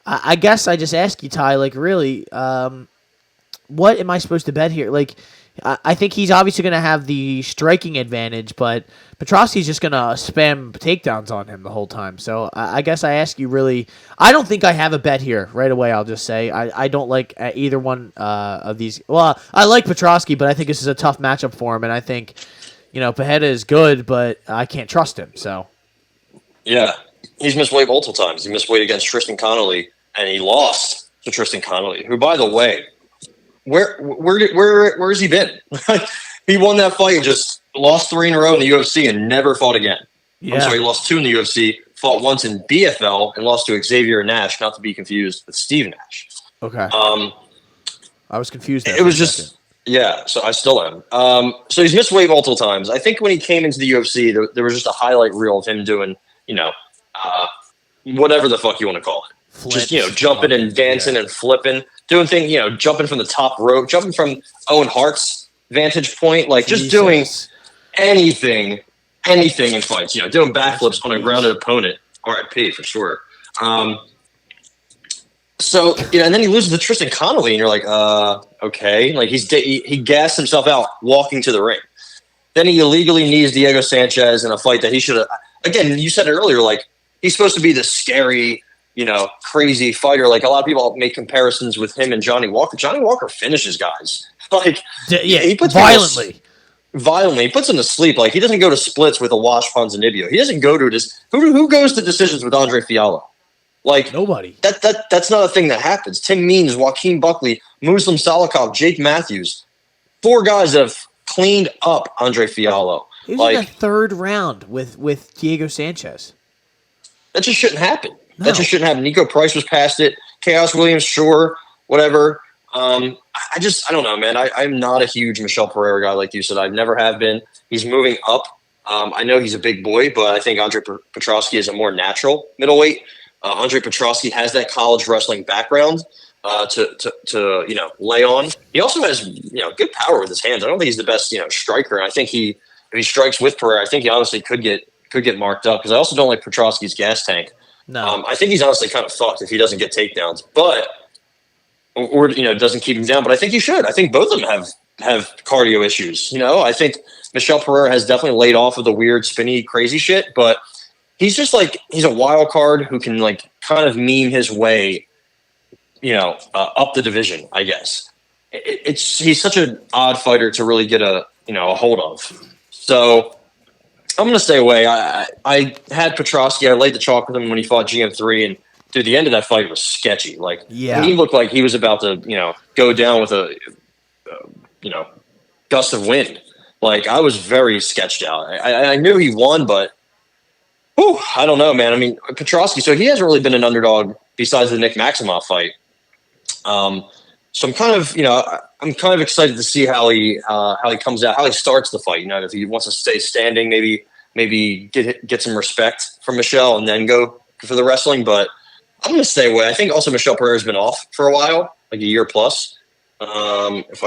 I guess I just ask you, Ty, really, what am I supposed to bet here? I think he's obviously going to have the striking advantage, but Petrosky's just going to spam takedowns on him the whole time. So I guess I ask you really, I don't think I have a bet here right away. I'll just say I don't like either one of these. Well, I like Petrosky, but I think this is a tough matchup for him. And I think, Pereira is good, but I can't trust him. So, yeah, he's missed weight multiple times. He missed weight against Tristan Connolly, and he lost to Tristan Connolly, who, by the way, Where has he been? He won that fight and just lost 3 in a row in the UFC and never fought again. Yeah. I'm sorry, he lost 2 in the UFC, fought once in BFL, and lost to Xavier Nash, not to be confused with Steve Nash. Okay. I was confused. It was just, so I still am. So he's missed weight multiple times. I think when he came into the UFC, there was just a highlight reel of him doing, whatever the fuck you want to call it. Flips, just, jumping and dancing and flipping, doing things, jumping from the top rope, jumping from Owen Hart's vantage point, just doing anything in fights, doing backflips on a grounded opponent, RIP for sure. So, and then he loses to Tristan Connolly, and you're like, okay. He gassed himself out walking to the ring. Then he illegally knees Diego Sanchez in a fight that he should have, again, you said it earlier, he's supposed to be the scary, crazy fighter. A lot of people make comparisons with him and Johnny Walker. Johnny Walker finishes guys. He puts violently. He puts him to sleep. He doesn't go to splits with a wash Ponzinibbio. He doesn't go to who goes to decisions with Andre Fiallo? Nobody. That's not a thing that happens. Tim Means, Joaquin Buckley, Muslim Salikov, Jake Matthews. 4 guys that have cleaned up Andre Fiallo. He was in the 3rd round with Diego Sanchez. That just shouldn't happen. No. That just shouldn't happen. Nico Price was past it. Chaos Williams, sure, whatever. I don't know, man. I'm not a huge Michel Pereira guy, like you said. I never have been. He's moving up. I know he's a big boy, but I think Andre Petrosky is a more natural middleweight. Andre Petrosky has that college wrestling background to lay on. He also has good power with his hands. I don't think he's the best striker. And I think if he strikes with Pereira, I think he honestly could get marked up because I also don't like Petrosky's gas tank. No, I think he's honestly kind of fucked if he doesn't get takedowns, or doesn't keep him down. But I think he should. I think both of them have cardio issues. I think Michel Pereira has definitely laid off of the weird, spinny, crazy shit, but he's just he's a wild card who can kind of meme his way, up the division. I guess he's such an odd fighter to really get a hold of. So I'm going to stay away. I had Petrosky. I laid the chalk with him when he fought GM3, and dude, the end of that fight was sketchy. He looked like he was about to, go down with a, gust of wind. I was very sketched out. I knew he won, but Whew, I don't know, man. I mean, Petrosky, so he hasn't really been an underdog besides the Nick Maximoff fight. So I'm kind of excited to see how he comes out, how he starts the fight. If he wants to stay standing, maybe get some respect from Michelle and then go for the wrestling. But I'm going to stay away. I think also Michelle Pereira's been off for a while, like a year plus. If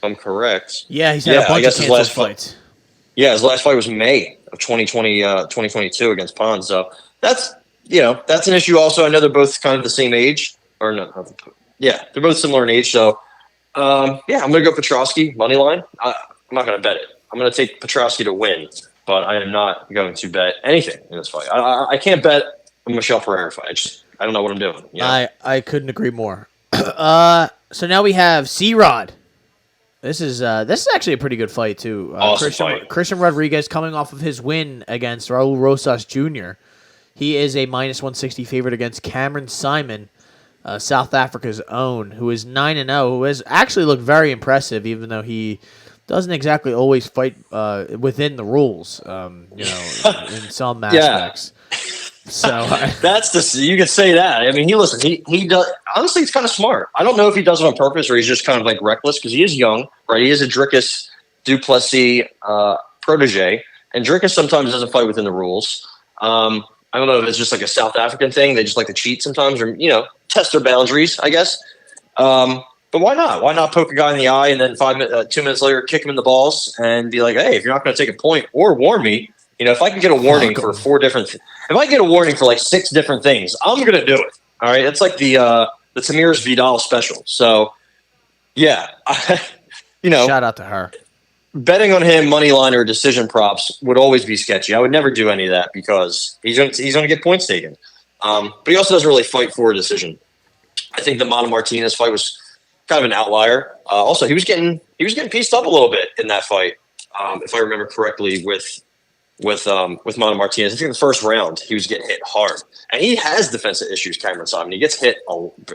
I'm correct. Yeah, he's had a bunch of canceled fights. Yeah, his last fight was May of 2022 against Pond. So that's an issue. Also, I know they're both kind of the same age, or no. Yeah, they're both similar in age. So, I'm going to go Petrosky, money line. I'm not going to bet it. I'm going to take Petrosky to win, but I am not going to bet anything in this fight. I can't bet a Michelle Pereira fight. I don't know what I'm doing. I couldn't agree more. So now we have C-Rod. This is actually a pretty good fight, too. Awesome fight. Christian Rodriguez coming off of his win against Raul Rosas Jr. He is a -160 favorite against Cameron Simon, South Africa's own, who is 9-0, who has actually looked very impressive, even though he doesn't exactly always fight within the rules, in some aspects. So you could say that. I mean, he does. Honestly, it's kind of smart. I don't know if he does it on purpose or he's just kind of like reckless because he is young, right? He is a Dricus Duplessis protege, and Dricus sometimes doesn't fight within the rules. I don't know if it's just like a South African thing. They just like to cheat sometimes, or test their boundaries, I guess. But why not? Why not poke a guy in the eye and then 2 minutes later kick him in the balls and be like, hey, if you're not going to take a point or warn me, if I can get a warning for if I get a warning for like 6 different things, I'm going to do it. All right. It's like the Tamir's Vidal special. So yeah, shout out to her. Betting on him, money line or decision props would always be sketchy. I would never do any of that because he's going to get points taken. But he also doesn't really fight for a decision. I think the Mano Martinez fight was kind of an outlier. Also, he was getting pieced up a little bit in that fight, if I remember correctly. With Mano Martinez, I think in the first round he was getting hit hard, and he has defensive issues. Cameron Simon, he gets hit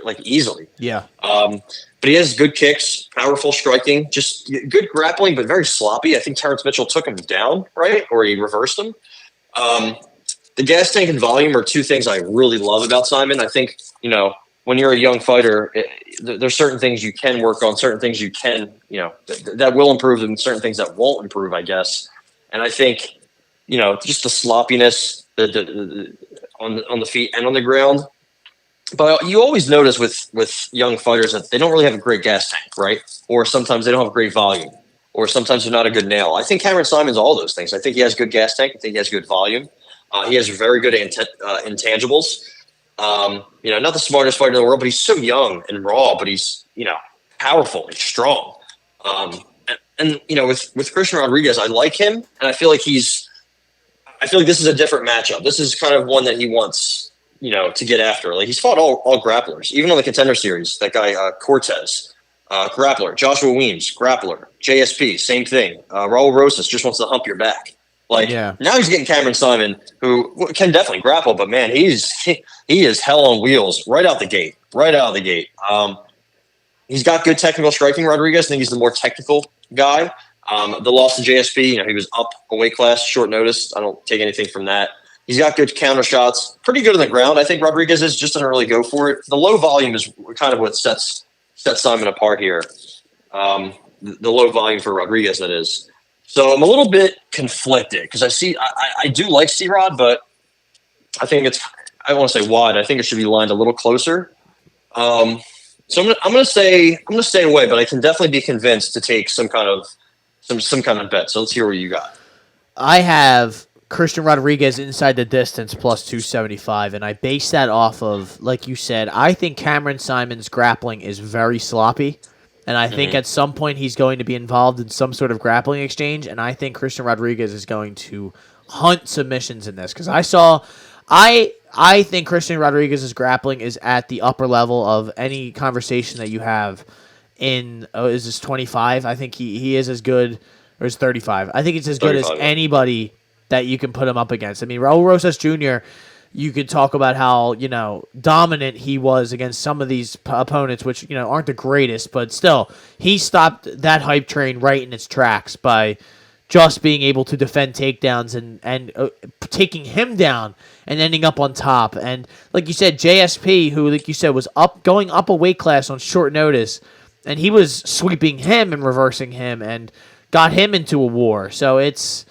like easily. Yeah. But he has good kicks, powerful striking, just good grappling, but very sloppy. I think Terrence Mitchell took him down, right, or he reversed him. The gas tank and volume are 2 things I really love about Simon. I think, when you're a young fighter, there's certain things you can work on, certain things you can, that will improve, and certain things that won't improve, I guess. And I think, just the sloppiness on the feet and on the ground. But you always notice with young fighters that they don't really have a great gas tank, right? Or sometimes they don't have great volume, or sometimes they're not a good nail. I think Cameron Simon's all those things. I think he has good gas tank. I think he has good volume. He has very good intangibles. Not the smartest fighter in the world, but he's so young and raw, but he's, powerful and strong. And with Christian Rodriguez, I like him, and I feel like this is a different matchup. This is kind of one that he wants, to get after. Like, he's fought all grapplers, even on the Contender Series. That guy Cortez, grappler. Joshua Weems, grappler. JSP, same thing. Raul Rosas just wants to hump your back. Now he's getting Cameron Simon, who can definitely grapple, but man, he is hell on wheels right out the gate. He's got good technical striking. Rodriguez, I think he's the more technical guy. The loss to JSP, he was up a weight class, short notice. I don't take anything from that. He's got good counter shots, pretty good on the ground. I think Rodriguez just doesn't really go for it. The low volume is kind of what sets Simon apart here. The low volume for Rodriguez, that is. So I'm a little bit conflicted because I do like C-Rod, but I think I don't want to say wide. I think it should be lined a little closer. So I'm going to stay away, but I can definitely be convinced to take some kind of bet. So let's hear what you got. I have Christian Rodriguez inside the distance plus 275, and I base that off of, like you said, I think Cameron Simon's grappling is very sloppy, and I think at some point he's going to be involved in some sort of grappling exchange, and I think Christian Rodriguez is going to hunt submissions in this, because I think Christian Rodriguez's grappling is at the upper level of any conversation that you have in, is this 25? I think he is as good, or is 35? I think it's as good as anybody that you can put him up against. I mean, Raul Rosas Jr., you could talk about how, dominant he was against some of these opponents, which, aren't the greatest, but still, he stopped that hype train right in its tracks by just being able to defend takedowns and taking him down and ending up on top. And like you said, JSP, who, like you said, was going up a weight class on short notice, and he was sweeping him and reversing him and got him into a war. So it's,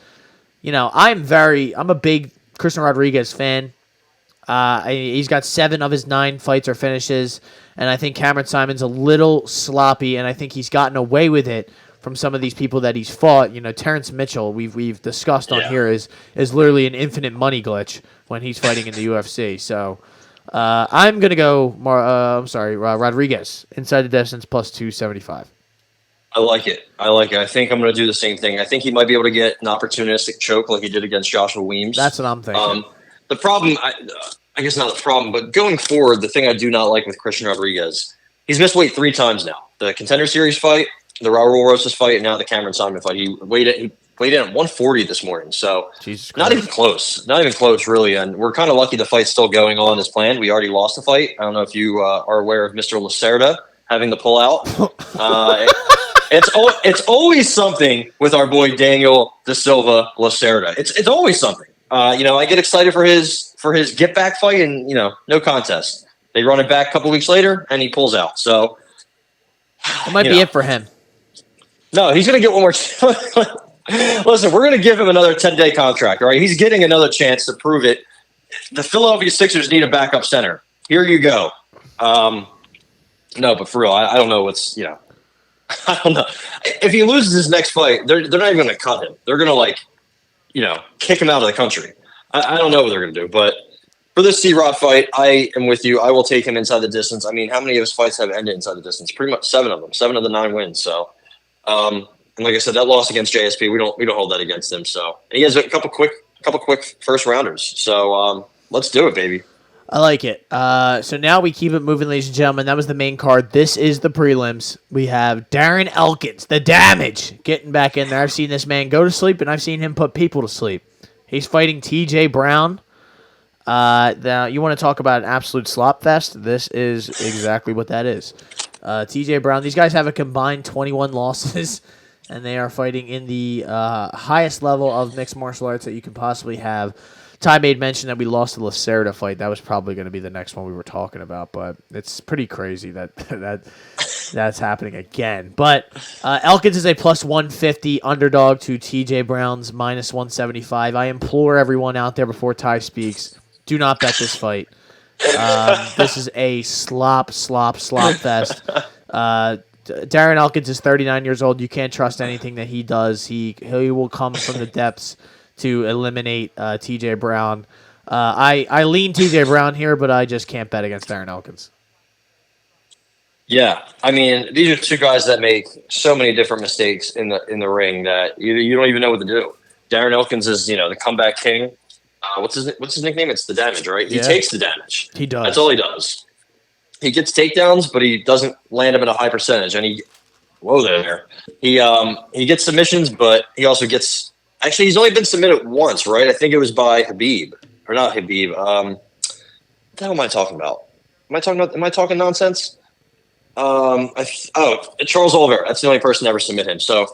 I'm a big Christian Rodriguez fan. He's got 7 of his 9 fights or finishes, and I think Cameron Simon's a little sloppy, and I think he's gotten away with it from some of these people that he's fought. Terrence Mitchell, we've discussed on here, is literally an infinite money glitch when he's fighting in the UFC. So I'm gonna go Rodriguez inside the distance plus 275. I like it. I think I'm going to do the same thing. I think he might be able to get an opportunistic choke like he did against Joshua Weems. That's what I'm thinking. The problem, I guess not the problem, but going forward, the thing I do not like with Christian Rodriguez, he's missed weight 3 times now. The Contender Series fight, the Raul Rosas fight, and now the Cameron Simon fight. He weighed in at 140 this morning, so not even close. Not even close, really. And we're kind of lucky the fight's still going on as planned. We already lost the fight. I don't know if you are aware of Mr. Lacerda having to pull out. It's always something with our boy Daniel Da Silva Lacerda. It's always something. I get excited for his get back fight, and no contest. They run it back a couple weeks later, and he pulls out. So it might be it for him. No, he's going to get one more. Listen, we're going to give him another 10-day contract. All right, he's getting another chance to prove it. The Philadelphia Sixers need a backup center. Here you go. No, but for real, I don't know what's I don't know. If he loses his next fight, they're not even going to cut him. They're going to kick him out of the country. I don't know what they're going to do, but for this C-Rod fight, I am with you. I will take him inside the distance. I mean, how many of his fights have ended inside the distance? Pretty much 7 of them. 7 of the 9 wins. So, and like I said, that loss against JSP, we don't hold that against him. So, and he has a couple quick first rounders. So, let's do it, baby. I like it. So now we keep it moving, ladies and gentlemen. That was the main card. This is the prelims. We have Darren Elkins, the Damage, getting back in there. I've seen this man go to sleep, and I've seen him put people to sleep. He's fighting TJ Brown. Now, you want to talk about an absolute slop fest? This is exactly what that is. TJ Brown, these guys have a combined 21 losses, and they are fighting in the highest level of mixed martial arts that you can possibly have. Ty made mention that we lost the Lacerda fight. That was probably going to be the next one we were talking about, but it's pretty crazy that that's happening again. But Elkins is a plus 150 underdog to TJ Brown's minus 175. I implore everyone out there before Ty speaks, do not bet this fight. This is a slop fest. Darren Elkins is 39 years old. You can't trust anything that he does. He will come from the depths to eliminate TJ Brown. I lean TJ Brown here, but I just can't bet against Darren Elkins. Yeah, I mean, these are two guys that make so many different mistakes in the ring that you don't even know what to do. Darren Elkins is the comeback king. What's his nickname? It's the Damage, right? He takes the damage. He does. That's all he does. He gets takedowns, but he doesn't land them at a high percentage. And he gets submissions, but he also gets. Actually, he's only been submitted once, right? I think it was by Habib. Or not Habib. What the hell am I talking about? Am I talking nonsense? Charles Oliveira. That's the only person to ever submit him. So,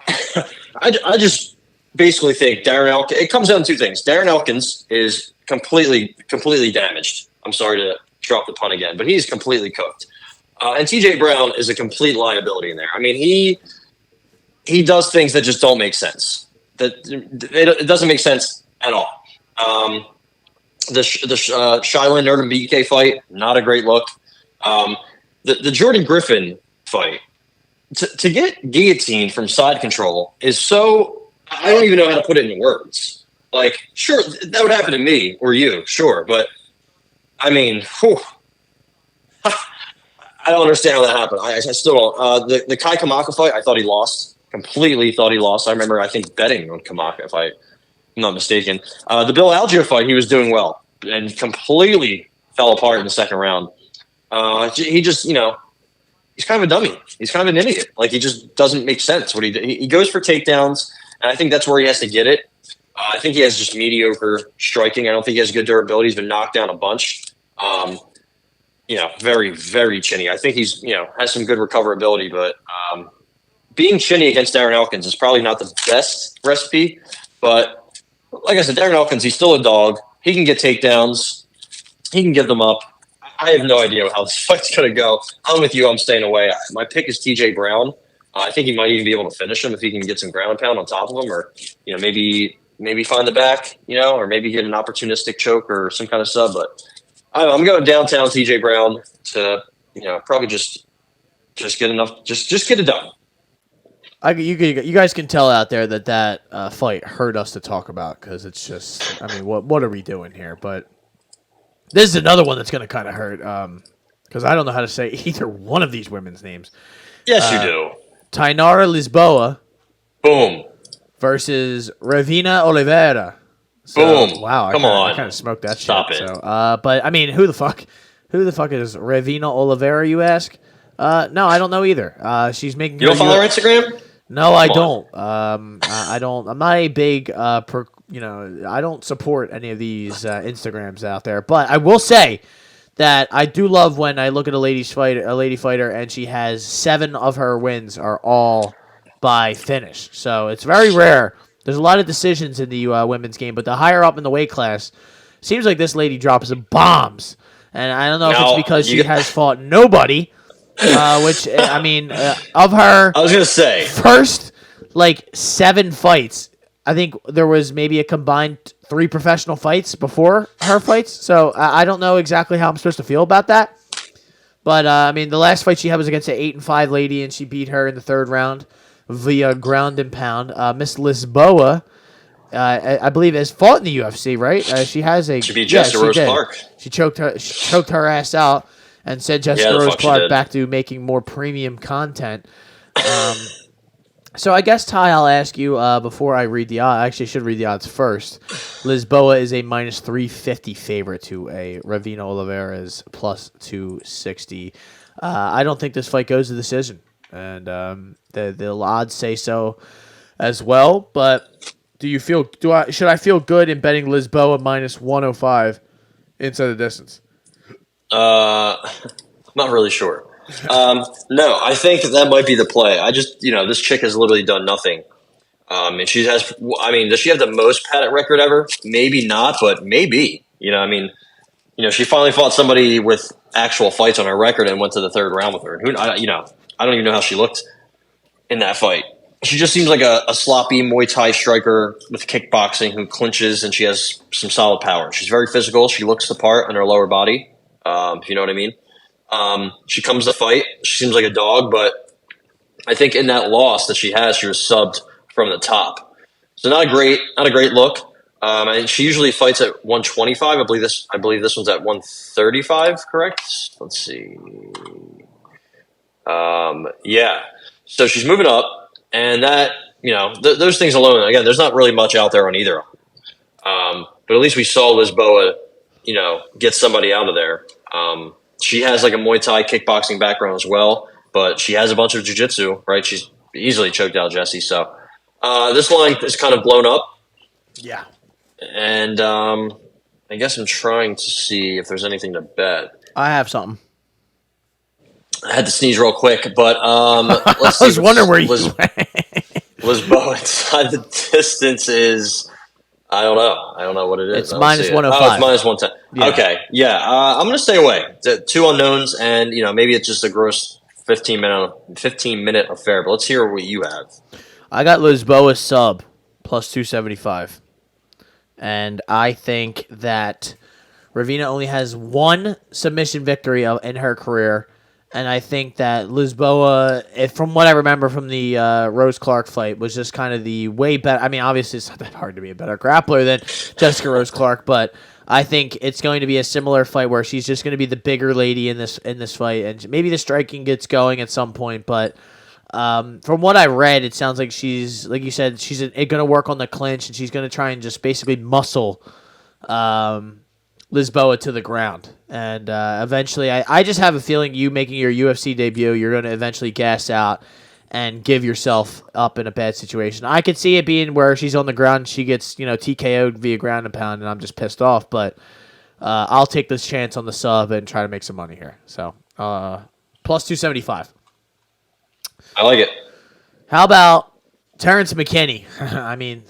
I just basically think Darren Elkins, it comes down to 2 things. Darren Elkins is completely damaged. I'm sorry to drop the pun again, but he's completely cooked. And TJ Brown is a complete liability in there. I mean, he does things that just don't make sense. It doesn't make sense at all. The Shylin Nerdum BK fight, not a great look. The Jordan Griffin fight, to get guillotined from side control is so. I don't even know how to put it in words. Like, sure, that would happen to me or you, sure, but I mean, I don't understand how that happened. I still don't. The Kai Kamaka fight, I thought he lost. Completely thought he lost. I remember, I think, betting on Kamaka, if I'm not mistaken. The Bill Algeo fight, he was doing well and completely fell apart in the second round. He just, he's kind of a dummy. He's kind of an idiot. Like, he just doesn't make sense. He goes for takedowns, and I think that's where he has to get it. I think he has just mediocre striking. I don't think he has good durability. He's been knocked down a bunch. Very, very chinny. I think he's, has some good recoverability, but being chinny against Darren Elkins is probably not the best recipe, but like I said, Darren Elkins, he's still a dog. He can get takedowns. He can give them up. I have no idea how this fight's going to go. I'm with you. I'm staying away. My pick is TJ Brown. I think he might even be able to finish him if he can get some ground and pound on top of him, or maybe find the back, or maybe get an opportunistic choke or some kind of sub. But I'm going downtown TJ Brown to probably just get enough, just get it done. You guys can tell out there that fight hurt us to talk about because it's just, I mean, what are we doing here? But this is another one that's going to kind of hurt because I don't know how to say either one of these women's names. Yes, you do. Tainara Lisboa. Boom. Versus Ravina Oliveira. So, boom. Wow. Come on. I kind of smoked that Stop shit. it. So, but, I mean, who the fuck is Ravina Oliveira, you ask? No, I don't know either. She's making. You don't follow her Instagram? No, I don't. I don't. I'm not a big, I don't support any of these Instagrams out there. But I will say that I do love when I look at a lady fighter, and she has 7 of her wins are all by finish. So it's very rare. There's a lot of decisions in the women's game, but the higher up in the weight class, seems like this lady drops some bombs. And I don't know if it's because she has fought nobody. Which, I mean, of her I was going to say first, 7 fights, I think there was maybe a combined 3 professional fights before her fights. So I don't know exactly how I'm supposed to feel about that. But, I mean, the last fight she had was against an 8-5 lady, and she beat her in the 3rd round via ground and pound. Miss Lisboa, I believe, has fought in the UFC, right? She has a... She beat Jessica Rose Clark. She choked her ass out. And sent Jessica Rose Clark back to making more premium content. So I guess, Ty, I'll ask you before I read the odds. I actually should read the odds first. Lisboa is a minus 350 favorite to a Ravina Oliveira's plus 260. I don't think this fight goes to decision. And the odds say so as well. But should I feel good in betting Lisboa minus 105 inside the distance? Not really sure. No, I think that might be the play. I just, this chick has literally done nothing. And she has, does she have the most Paddock record ever? Maybe not, but maybe. She finally fought somebody with actual fights on her record and went to the 3rd round with her. I don't even know how she looked in that fight. She just seems like a sloppy Muay Thai striker with kickboxing who clinches, and she has some solid power. She's very physical. She looks the part on her lower body. If you know what I mean. She comes to fight. She seems like a dog, but I think in that loss that she has, she was subbed from the top. So not a great look. And she usually fights at 125. I believe this one's at 135, correct? Let's see. Yeah. So she's moving up, and that, those things alone, again, there's not really much out there on either. But at least we saw Lisboa, get somebody out of there. She has a Muay Thai kickboxing background as well, but she has a bunch of jiu-jitsu, right? She's easily choked out Jessie. So this line is kind of blown up. Yeah. And I guess I'm trying to see if there's anything to bet. I have something. I had to sneeze real quick, but let's see. I was wondering where you went. Lisboa inside the distance is... I don't know what it is. It's minus 105. Oh, it's minus 110. Yeah. Okay. Yeah. I'm going to stay away. 2 unknowns, and, maybe it's just a gross 15-minute affair. But let's hear what you have. I got Lisboa sub plus 275. And I think that Ravina only has 1 submission victory in her career. And I think that Lisboa, from what I remember from the Rose Clark fight, was just kind of the way better. I mean, obviously, it's not that hard to be a better grappler than Jessica Rose Clark, but I think it's going to be a similar fight where she's just going to be the bigger lady in this fight, and maybe the striking gets going at some point. But from what I read, it sounds like she's, like you said, she's going to work on the clinch, and she's going to try and just basically muscle Lisboa to the ground. And eventually, I just have a feeling you making your UFC debut, you're going to eventually gas out and give yourself up in a bad situation. I could see it being where she's on the ground and she gets, TKO'd via ground and pound, and I'm just pissed off. But I'll take this chance on the sub and try to make some money here. So, plus 275. I like it. How about Terrence McKinney? I mean,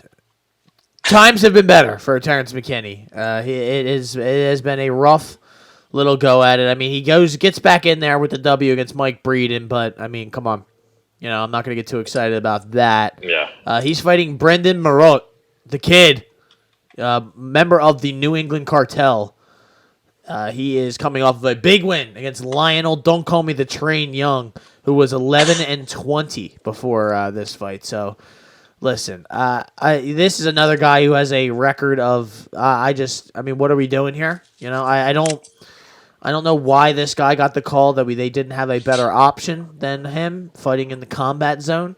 times have been better for Terrence McKinney. It has been a rough little go at it. I mean, he gets back in there with the W against Mike Breeden, but I mean, come on. I'm not going to get too excited about that. Yeah. He's fighting Brendan Marotte, the kid, member of the New England Cartel. He is coming off of a big win against Lionel Don't Call Me the Train Young, who was 11-20 before this fight. So, listen, this is another guy who has a record of. What are we doing here? I don't know why this guy got the call that they didn't have a better option than him fighting in the combat zone.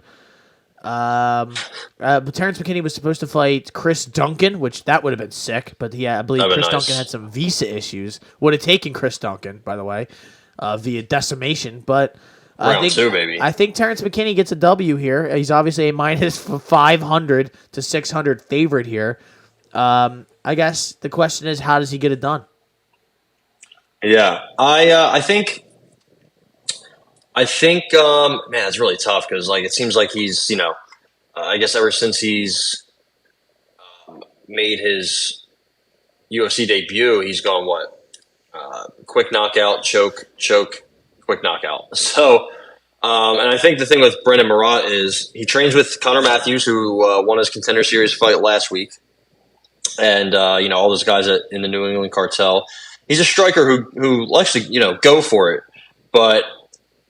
But Terrence McKinney was supposed to fight Chris Duncan, which that would have been sick. But I believe Chris Duncan had some visa issues. Would have taken Chris Duncan, by the way, via decimation. But I think Terrence McKinney gets a W here. He's obviously a minus 500 to 600 favorite here. I guess the question is, how does he get it done? Yeah, I think, man, it's really tough because it seems like he's, I guess ever since he's made his UFC debut, he's gone quick knockout, choke, quick knockout. So, and I think the thing with Brendan Marotte is he trains with Connor Matthews, who won his Contender Series fight last week, and all those guys in the New England Cartel. He's a striker who likes to, go for it, but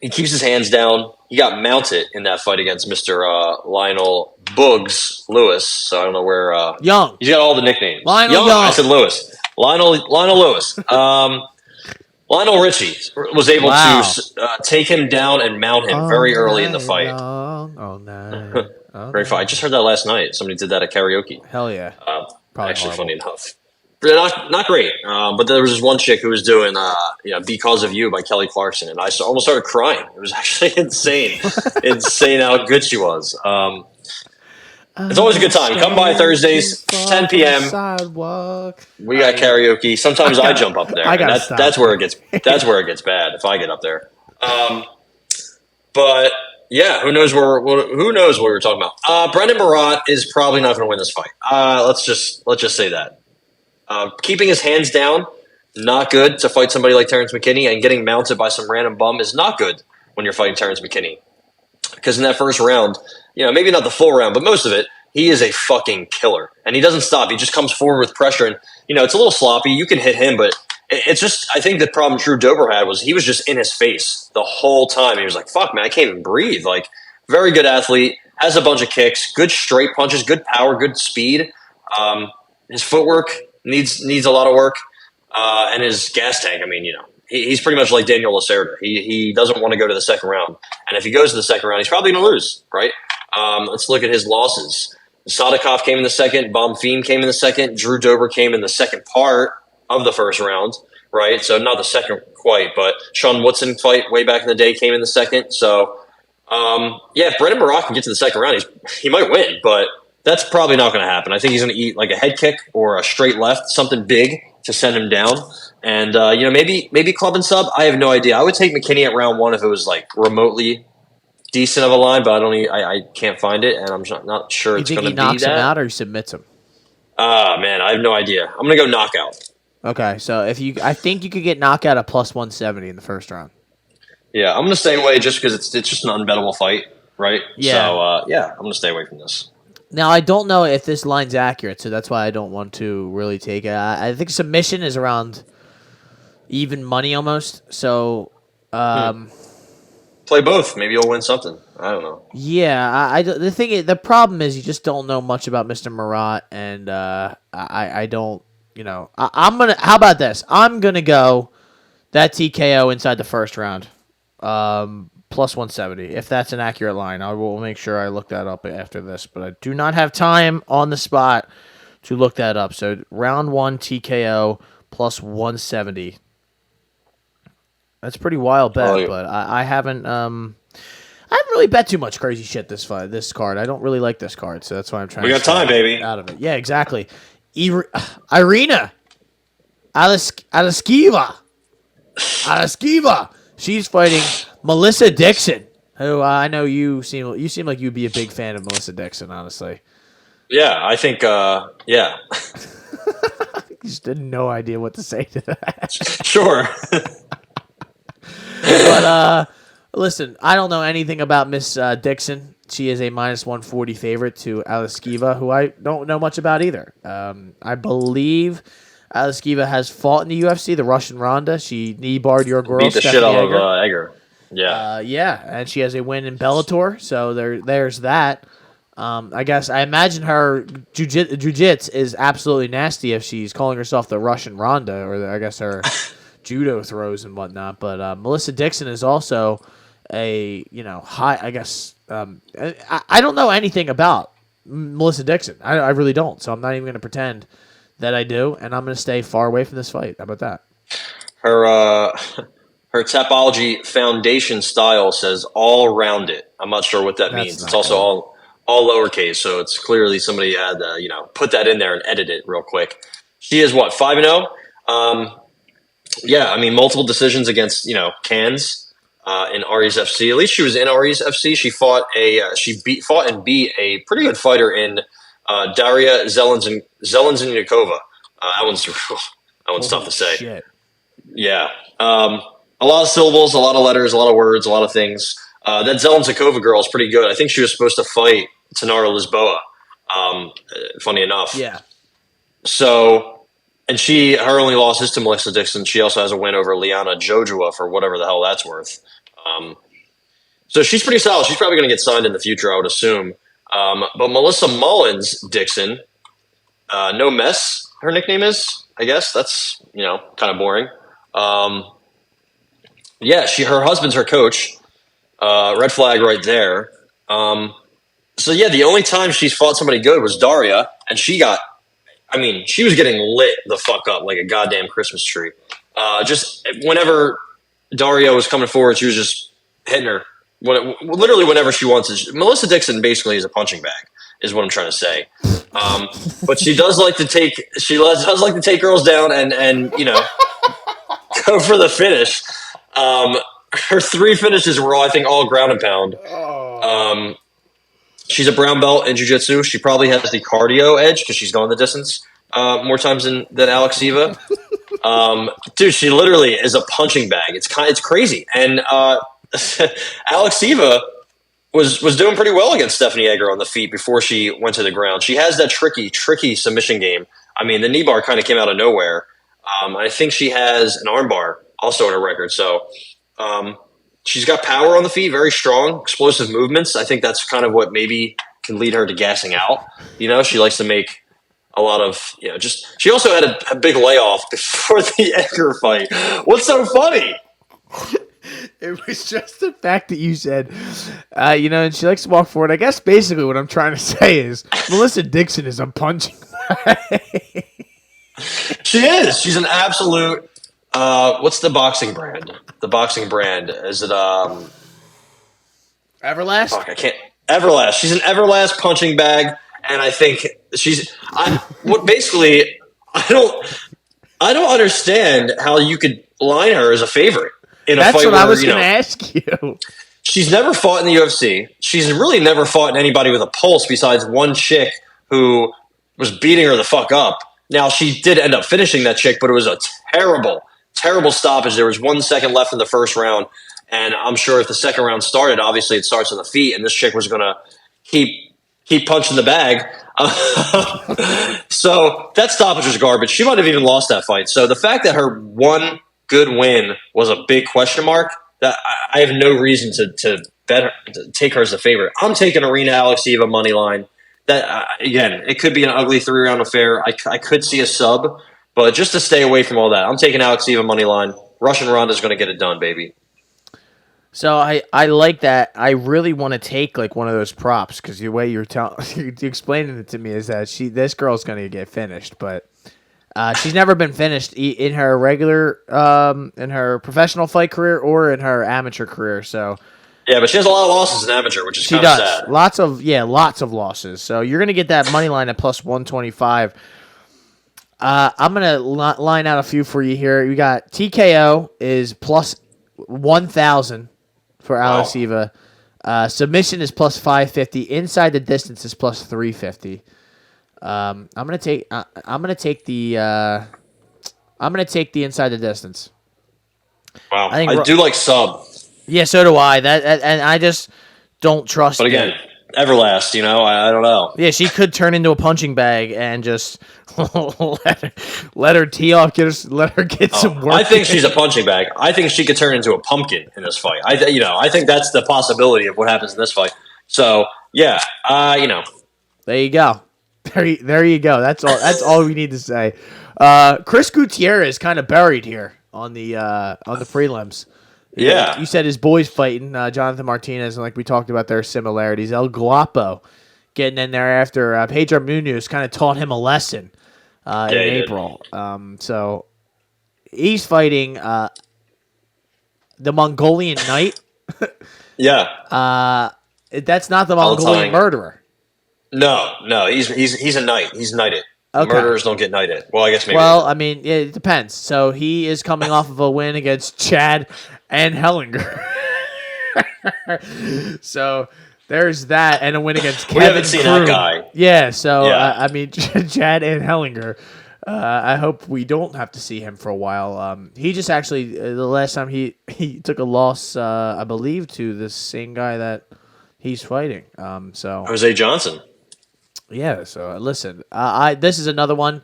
he keeps his hands down. He got mounted in that fight against Mr. Lionel Boogs Lewis. So I don't know where Young. He's got all the nicknames. Lionel Young. I said Lewis. Lionel Lewis. Lionel Richie was able to take him down and mount him very early in the fight. Great fight. I just heard that last night. Somebody did that at karaoke. Hell yeah. Probably actually horrible. Funny enough. Not great, but there was this one chick who was doing "Because of You" by Kelly Clarkson, and I almost started crying. It was actually insane how good she was. It's always a good time. Come by Thursdays, 10 p.m. Sidewalk. We got karaoke. Sometimes I jump up there. That's where it gets bad if I get up there. But yeah, who knows what we're talking about? Brendan Marotte is probably not going to win this fight. Let's just say that. Keeping his hands down, not good to fight somebody like Terrence McKinney, and getting mounted by some random bum is not good when you're fighting Terrence McKinney. Because in that first round, maybe not the full round, but most of it, he is a fucking killer. And he doesn't stop. He just comes forward with pressure. And, it's a little sloppy. You can hit him, but it's just, I think the problem Drew Dober had was he was just in his face the whole time. He was like, fuck, man, I can't even breathe. Very good athlete, has a bunch of kicks, good straight punches, good power, good speed. His footwork needs a lot of work, and his gas tank. I mean, he's pretty much like Daniel Lacerda. He doesn't want to go to the second round, and if he goes to the second round, he's probably going to lose, right? Let's look at his losses. Sadikov came in the second. Bonfim came in the second. Drew Dober came in the second part of the first round, right? So not the second quite, but Sean Woodson fight way back in the day came in the second. So, if Brendan Marotte can get to the second round, he might win, but that's probably not going to happen. I think he's going to eat a head kick or a straight left, something big to send him down. And, maybe club and sub. I have no idea. I would take McKinney at round one if it was remotely decent of a line, but I can't find it, and I'm not sure it's going to be that. You think he knocks him out or he submits him? Man, I have no idea. I'm going to go knockout. Okay, so I think you could get knockout at plus 170 in the first round. Yeah, I'm going to stay away just because it's just an unbettable fight, right? Yeah. So, I'm going to stay away from this. Now, I don't know if this line's accurate, so that's why I don't want to really take it. I think submission is around even money almost. So, play both. Maybe you'll win something. I don't know. Yeah, the problem is you just don't know much about Mr. Marotte, and I don't. I'm gonna. How about this? I'm gonna go that TKO inside the first round. Plus 170, if that's an accurate line. I will make sure I look that up after this, but I do not have time on the spot to look that up. So round one TKO plus 170. That's a pretty wild bet, but I haven't really bet too much crazy shit this card. I don't really like this card, so that's why I'm trying. We got time, baby. Out of it, yeah, exactly. Irina Adaskiva. She's fighting Melissa Dixon. who I know you seem like you'd be a big fan of Melissa Dixon, honestly. Yeah, I think. Yeah, Just had no idea what to say to that. sure. But listen, I don't know anything about Miss Dixon. She is a minus 140 favorite to Aliskiva, who I don't know much about either. I believe Aliskiva has fought in the UFC, the Russian Ronda. She knee-barred your girl, Beat the shit out of Egger. Yeah. Yeah, and she has a win in Bellator, so there's that. I imagine her jiu-jitsu is absolutely nasty if she's calling herself the Russian Ronda, or her judo throws and whatnot. But Melissa Dixon is also a high. I don't know anything about Melissa Dixon. I really don't. So I'm not even going to pretend that I do, and I'm going to stay far away from this fight. How about that? Her Tapology Foundation style says all around it. I'm not sure what that means. It's also all lowercase, so it's clearly somebody had put that in there and edit it real quick. She is what, 5-0? Yeah, I mean, multiple decisions against Cans in Ari's FC. At least she was in Ari's FC. She fought and beat a pretty good fighter in Daria Zelenzinnikova. That one's tough to say. Shit. Yeah. A lot of syllables, a lot of letters, a lot of words, a lot of things. That Zelenzinnikova girl is pretty good. I think she was supposed to fight Tanara Lisboa, funny enough. Yeah. So, and her only loss is to Melissa Dixon. She also has a win over Liana Jojua for whatever the hell that's worth. So she's pretty solid. She's probably going to get signed in the future, I would assume. But Melissa Mullins Dixon, no mess, her nickname is, I guess. That's, kind of boring. Yeah, her husband's her coach. Red flag right there. So yeah, the only time she's fought somebody good was Daria, and she was getting lit the fuck up like a goddamn Christmas tree. Just whenever Daria was coming forward, she was just hitting her. Literally whenever she wants. Melissa Dixon basically is a punching bag, is what I'm trying to say. But she does like to take girls down and go for the finish. Her 3 finishes were all ground and pound. She's a brown belt in jiu-jitsu. She probably has the cardio edge because she's gone the distance more times than Alexieva. Dude, she literally is a punching bag. It's crazy. And Alexieva was doing pretty well against Stephanie Egger on the feet before she went to the ground. She has that tricky submission game. I mean, the knee bar kind of came out of nowhere. I think she has an arm bar also in her record. So she's got power on the feet, very strong, explosive movements. I think that's kind of what maybe can lead her to gassing out. She likes to make a lot of, she also had a big layoff before the Edgar fight. What's so funny? It was just the fact that you said, and she likes to walk forward. I guess basically what I'm trying to say is Melissa Dixon is a punching bag. She is. She's an absolute. What's the boxing brand? The boxing brand, is it Everlast? Fuck, I can't. Everlast. She's an Everlast punching bag, and I think basically I don't understand how you could line her as a favorite in a fight. That's what I was going to ask you. She's never fought in the UFC. She's really never fought anybody with a pulse besides one chick who was beating her the fuck up. Now, she did end up finishing that chick, but it was a terrible stoppage. There was 1 second left in the first round, and I'm sure if the second round started, obviously it starts on the feet, and this chick was going to keep punching the bag. So that stoppage was garbage. She might have even lost that fight. So the fact that her one good win was a big question mark, that I have no reason to bet her, to take her as a favorite. I'm taking Arena Alexieva money line. That again, it could be an ugly 3-round affair. I could see a sub, but just to stay away from all that, I'm taking Alexieva money line. Russian Ronda's going to get it done, baby. So I like that. I really want to take like one of those props because the way you're explaining it to me is that this girl's going to get finished, but she's never been finished in her regular in her professional fight career or in her amateur career. So. Yeah, but she has a lot of losses in amateur, which is kind of sad. Lots of losses. So you're going to get that money line at plus 125. I'm going to line out a few for you here. You got TKO is plus 1,000 for Alexieva. Submission is plus 550. Inside the distance is plus 350. I'm gonna take the inside the distance. Wow, I do like sub. Yeah, so do I. And I just don't trust. But again, Everlast, I don't know. Yeah, she could turn into a punching bag and just let her tee off, let her get some work. I think she's a punching bag. I think she could turn into a pumpkin in this fight. I think that's the possibility of what happens in this fight. So yeah, There you go. There you go. That's all we need to say. Chris Gutierrez kind of buried here on the prelims. Yeah. You said his boys fighting, Jonathan Martinez, and like we talked about their similarities. El Guapo getting in there after Pedro Munoz kind of taught him a lesson in April. So he's fighting the Mongolian Knight. Yeah. That's not the Mongolian murderer. No, he's a knight. He's knighted. Okay. Murderers don't get knighted. Well, I guess maybe. Well, I mean, it depends. So he is coming off of a win against Chad and Hellinger. So there's that, and a win against Kevin. We haven't seen that guy. Yeah. So I mean, Chad and Hellinger. I hope we don't have to see him for a while. He just actually the last time he took a loss, I believe, to the same guy that he's fighting. So Jose Johnson. Yeah, so listen, this is another one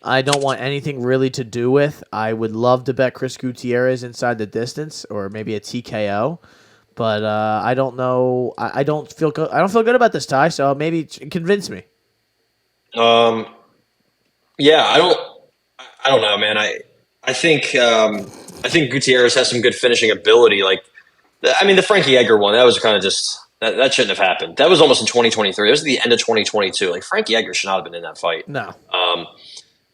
I don't want anything really to do with. I would love to bet Chris Gutierrez inside the distance or maybe a TKO, but I don't know. I don't feel good. I don't feel good about this, Ty. So maybe convince me. Yeah, I don't know, man. I think Gutierrez has some good finishing ability. The Frankie Edgar one, that was kind of just. That shouldn't have happened. That was almost in 2023. It was at the end of 2022. Frankie Edgar should not have been in that fight. No.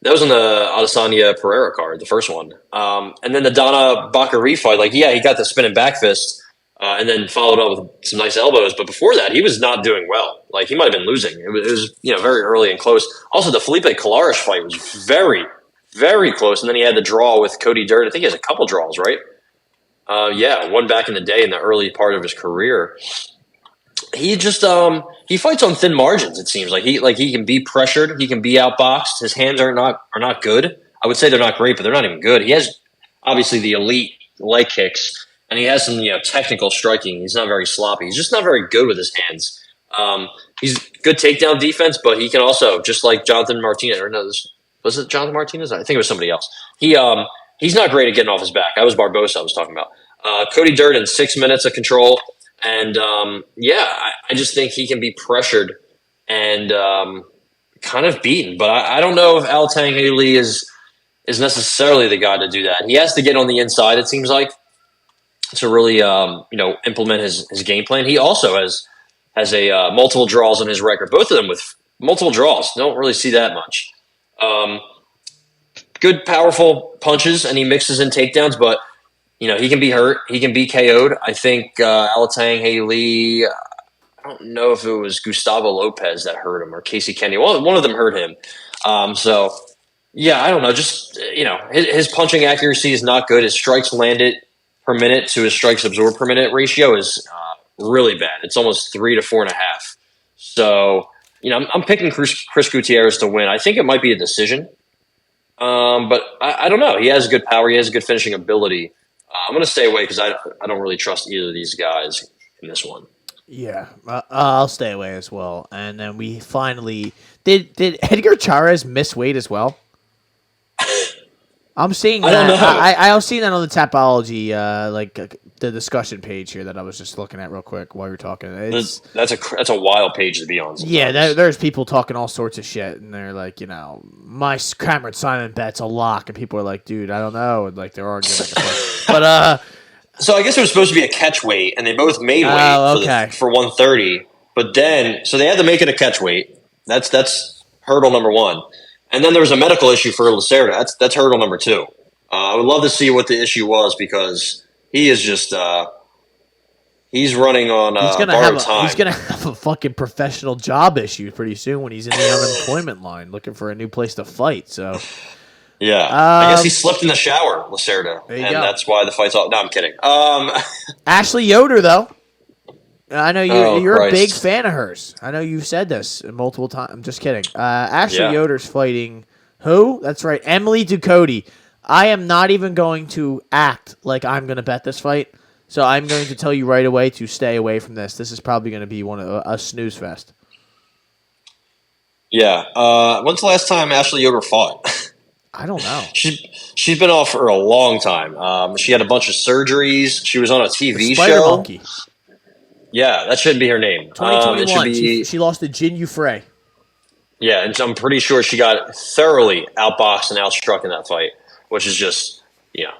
That was on the Adesanya Pereira card, the first one. And then the Donna Bakary fight, he got the spinning back fist and then followed up with some nice elbows. But before that, he was not doing well. He might have been losing. It was very early and close. Also, the Felipe Colares fight was very, very close. And then he had the draw with Cody Durden. I think he has a couple draws, right? One back in the day in the early part of his career. He just he fights on thin margins. It seems he can be pressured, he can be outboxed. His hands are not good. I would say they're not great, but they're not even good. He has obviously the elite leg kicks, and he has some technical striking. He's not very sloppy. He's just not very good with his hands. He's good takedown defense, but he can also, just like Jonathan Martinez. Or no, was it Jonathan Martinez? I think it was somebody else. He's not great at getting off his back. That was Barboza I was talking about. Cody Durden, 6 minutes of control. And, I just think he can be pressured and kind of beaten. But I don't know if Alatang Haley is necessarily the guy to do that. He has to get on the inside, it seems like, to really, implement his game plan. He also has multiple draws on his record. Both of them with multiple draws. Don't really see that much. Good, powerful punches, and he mixes in takedowns, but he can be hurt. He can be KO'd. I think Alatang Haley, I don't know if it was Gustavo Lopez that hurt him or Casey Kennedy. Well, one of them hurt him. I don't know. Just, his punching accuracy is not good. His strikes landed per minute to his strikes absorbed per minute ratio is really bad. It's almost 3 to 4.5. So, I'm picking Chris Gutierrez to win. I think it might be a decision. But I don't know. He has good power. He has good finishing ability. I'm going to stay away because I don't really trust either of these guys in this one. Yeah, I'll stay away as well. And then we finally did Edgar Chairez miss weight as well? I'm seeing that. I don't know. I was seeing that on the Tapology, the discussion page here that I was just looking at real quick while you were talking. That's a wild page to be on. Sometimes. Yeah, there's people talking all sorts of shit, and they're like, my Cameron Simon bet's a lock, and people are like, dude, I don't know, and they're arguing. But so I guess it was supposed to be a catch weight, and they both made weight for 130. But then, so they had to make it a catch weight. That's hurdle number one. And then there was a medical issue for Lacerda. That's hurdle number 2. I would love to see what the issue was because he is just he's running on borrowed time. He's gonna have a fucking professional job issue pretty soon when he's in the unemployment line looking for a new place to fight. So yeah, I guess he slipped in the shower, Lacerda, and that's why the fight's all. No, I'm kidding. Ashley Yoder though. I know you're a big fan of hers. I know you've said this multiple times. I'm just kidding. Ashley Yoder's fighting who? That's right, Emily Ducote. I am not even going to act like I'm going to bet this fight, so I'm going to tell you right away to stay away from this. This is probably going to be a snooze fest. Yeah. When's the last time Ashley Yoder fought? I don't know. She's been off for a long time. She had a bunch of surgeries. She was on a TV Spider show. Monkey. Yeah, that shouldn't be her name. 2021. She lost to Jin Yufrey. Yeah, and I'm pretty sure she got thoroughly outboxed and outstruck in that fight, which is just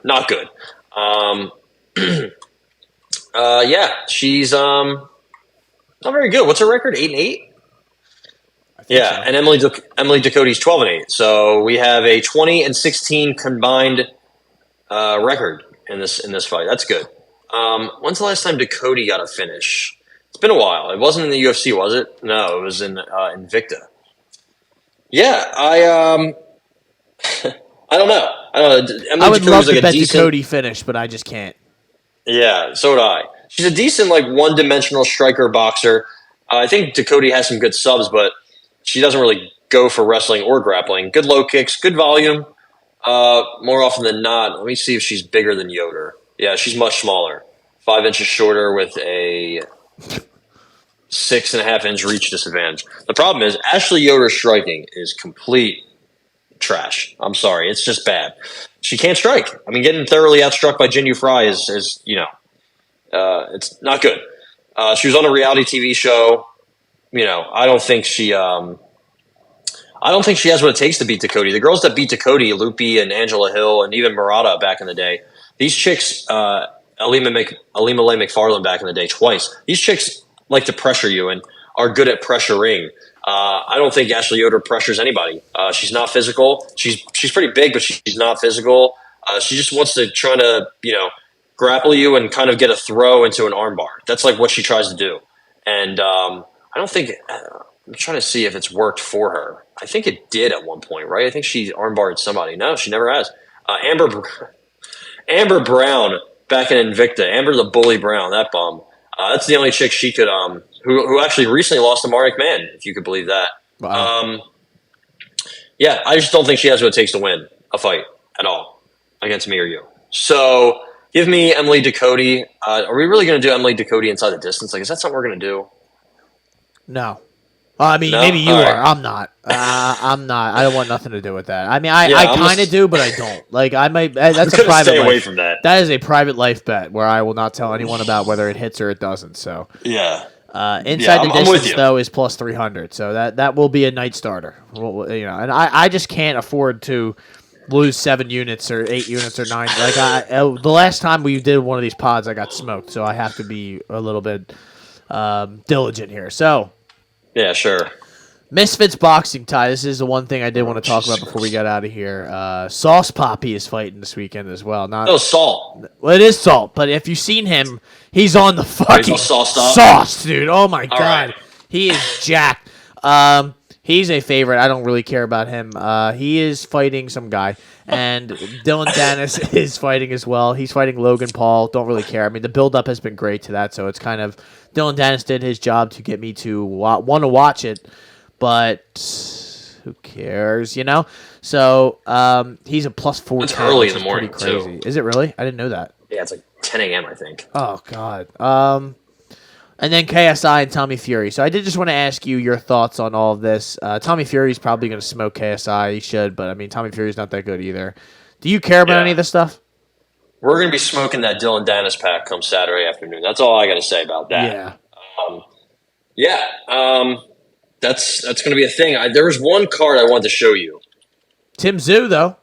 not good. She's not very good. What's her record? 8-8. Yeah, so. And Emily Ducote's 12-8. So we have a 20-16 combined record in this fight. That's good. When's the last time Ducote got a finish? It's been a while. It wasn't in the UFC, was it? No, it was in Invicta. Yeah, I don't know. I would love to bet Ducote finish, but I just can't. Yeah, so would I. She's a decent, one-dimensional striker boxer. I think Ducote has some good subs, but she doesn't really go for wrestling or grappling. Good low kicks, good volume. More often than not, let me see if she's bigger than Yoder. Yeah, she's much smaller. 5 inches shorter with a 6.5-inch reach disadvantage. The problem is Ashley Yoder's striking is complete trash. I'm sorry. It's just bad. She can't strike. I mean, getting thoroughly outstruck by Jin Yufrey is it's not good. She was on a reality TV show. I don't think she has what it takes to beat Ducote. The girls that beat Ducote, Lupi and Angela Hill and even Murata back in the day, these chicks, Alima Leigh McFarland back in the day twice, these chicks like to pressure you and are good at pressuring. I don't think Ashley Yoder pressures anybody. She's not physical. She's pretty big, but she's not physical. She just wants to try to, grapple you and kind of get a throw into an armbar. That's what she tries to do. And I don't think I'm trying to see if it's worked for her. I think it did at one point, right? I think she armbarred somebody. No, she never has. Amber Brown back in Invicta. Amber the Bully Brown, that bum. That's the only chick she could who actually recently lost to Mark McMahon, if you could believe that. Wow. I just don't think she has what it takes to win a fight at all against me or you. So give me Emily Ducote. Are we really going to do Emily Ducote inside the distance? Is that something we're going to do? No. I mean, maybe you are. Right. I'm not. I'm not. I don't want nothing to do with that. I mean, I kind of do, but I don't. I might. That's a private. Stay away life. From that. That is a private life bet where I will not tell anyone about whether it hits or it doesn't. So yeah. Inside the distance though is plus 300, so that will be a night starter. And I just can't afford to lose 7 units or 8 units or 9. The last time we did one of these pods, I got smoked, so I have to be a little bit diligent here. So. Yeah, sure. Misfits boxing, Ty. This is the one thing I did want to talk about before we got out of here. Sauce Poppy is fighting this weekend as well. Salt. Well, it is Salt, but if you've seen him, he's on the fucking sauce, dude. Oh my God, right. He is jacked. He's a favorite. I don't really care about him. He is fighting some guy, and Dillon Danis is fighting as well. He's fighting Logan Paul. Don't really care. I mean, the build-up has been great to that, so it's kind of Dillon Danis did his job to get me to want to watch it, but who cares, So he's a plus 410. It's early in the morning, crazy. Too. Is it really? I didn't know that. Yeah, it's 10 a.m., I think. Oh, God. And then KSI and Tommy Fury. So I did just want to ask you your thoughts on all of this. Tommy Fury's probably going to smoke KSI. He should, but I mean, Tommy Fury's not that good either. Do you care about any of this stuff? We're going to be smoking that Dillon Danis pack come Saturday afternoon. That's all I got to say about that. Yeah. That's going to be a thing. There was one card I wanted to show you. Tim Tszyu, though.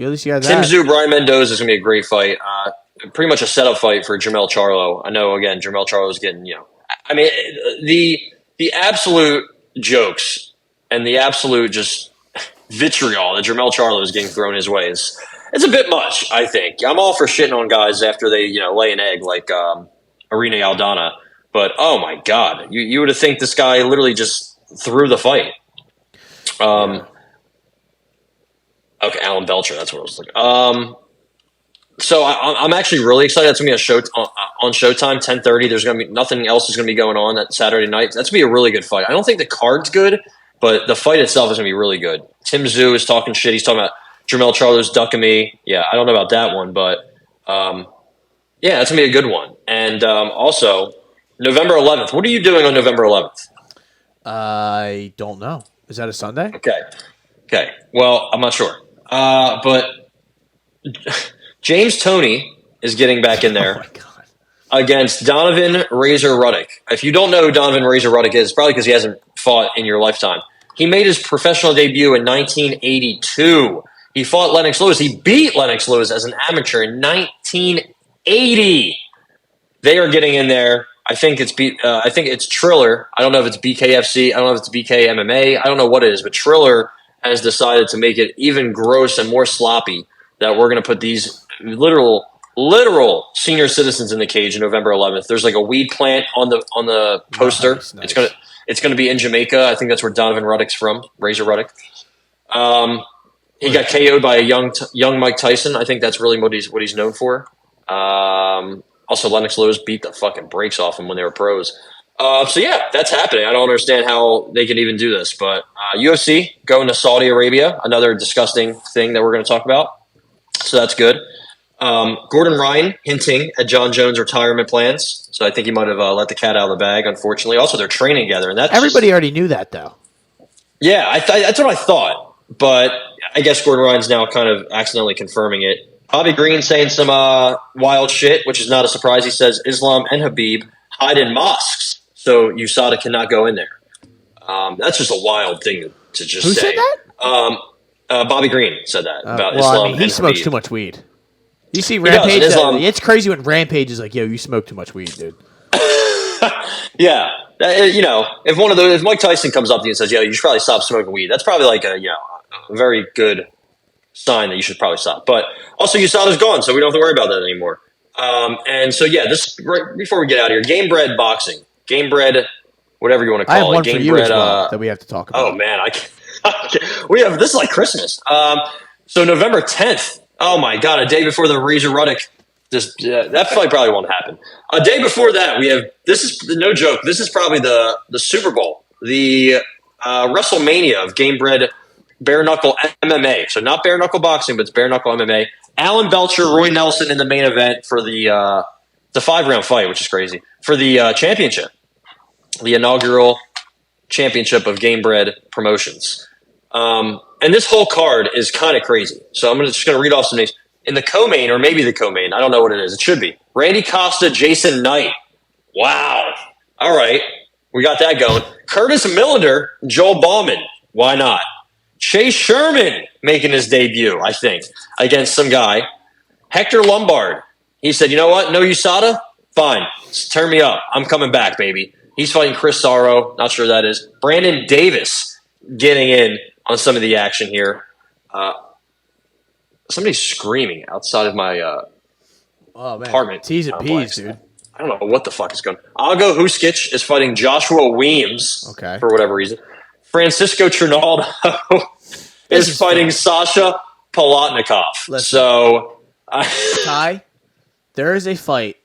At least you got that. Tim Tszyu, Brian Mendoza is going to be a great fight. Pretty much a setup fight for Jermell Charlo. I know, again, Jermell Charlo's getting, I mean, the absolute jokes and the absolute just vitriol that Jermell Charlo is getting thrown his way is it's a bit much, I think. I'm all for shitting on guys after they, lay an egg like Irene Aldana. But, oh, my God. You would have think this guy literally just threw the fight. Okay, Alan Belcher, that's what I was looking. So I'm actually really excited. That's going to be a show on Showtime, 10:30. There's going to be nothing else is going to be going on that Saturday night. That's going to be a really good fight. I don't think the card's good, but the fight itself is going to be really good. Tim Tszyu is talking shit. He's talking about Jermell Charlo's ducking me. Yeah, I don't know about that one, but yeah, that's going to be a good one. And also, November 11th. What are you doing on November 11th? I don't know. Is that a Sunday? Okay. Well, I'm not sure. But James Toney is getting back in there. Oh, my God. Against Donovan Razor Ruddock. If you don't know who Donovan Razor Ruddock is, it's probably because he hasn't fought in your lifetime. He made his professional debut in 1982. He fought Lennox Lewis. He beat Lennox Lewis as an amateur in 1980. They are getting in there. I think it's Triller. I don't know if it's BKFC. I don't know if it's BK MMA. I don't know what it is, but Triller has decided to make it even gross and more sloppy that we're going to put these literal senior citizens in the cage on November 11th. There's like a weed plant on the poster. Nice. It's gonna be in Jamaica. I think that's where Donovan Ruddock's from, Razor Ruddock. He got KO'd by a young Mike Tyson. I think that's really what he's known for. Also, Lennox Lewis beat the fucking brakes off him when they were pros. So yeah, that's happening. I don't understand how they can even do this, but UFC going to Saudi Arabia, another disgusting thing that we're going to talk about. So that's good. Gordon Ryan hinting at John Jones' retirement plans. So I think he might have let the cat out of the bag, unfortunately. Also, they're training together. And everybody already knew that, though. Yeah, that's what I thought. But I guess Gordon Ryan's now kind of accidentally confirming it. Bobby Green saying some wild shit, which is not a surprise. He says Islam and Habib hide in mosques, so USADA cannot go in there. That's just a wild thing to just say. Who said that? Bobby Green said that about Islam. I mean, he smokes Habib. too much weed. You see Rampage? It's crazy when Rampage is like, "Yo, you smoke too much weed, dude." Yeah, if Mike Tyson comes up to you and says, "Yo, you should probably stop smoking weed," that's probably like a very good sign that you should probably stop. But also, USADA's gone, so we don't have to worry about that anymore. And so yeah, this right before we get out of here, Game Bred Boxing, Game Bred, whatever you want to call it. I have one Game for you Bred, as well that we have to talk about. Oh man, I can't. We have this is like Christmas. So November 10th. Oh my God, a day before the Razor Ruddock. That fight probably won't happen. A day before that, we have this is no joke. This is probably the Super Bowl, the WrestleMania of Game Bred Bare Knuckle MMA. So not bare knuckle boxing, but it's bare knuckle MMA. Alan Belcher, Roy Nelson in the main event for the 5-round fight, which is crazy for the championship, the inaugural championship of Game Bred Promotions. And this whole card is kind of crazy. So I'm just going to read off some names. In the co-main, or maybe the co-main, I don't know what it is. It should be. Randy Costa, Jason Knight. Wow. All right. We got that going. Curtis Millender, Joel Bauman. Why not? Chase Sherman making his debut, I think, against some guy. Hector Lombard. He said, you know what? No USADA? Fine. Turn me up. I'm coming back, baby. He's fighting Chris Sorrow. Not sure who that is. Brandon Davis getting in on some of the action here. Somebody's screaming outside of my apartment. T's and P's, dude. I don't know what the fuck is going on. Algo Huskic is fighting Joshua Weems for whatever reason. Francisco Trinaldo is fighting Sasha Palatnikov. So, Ty, there is a fight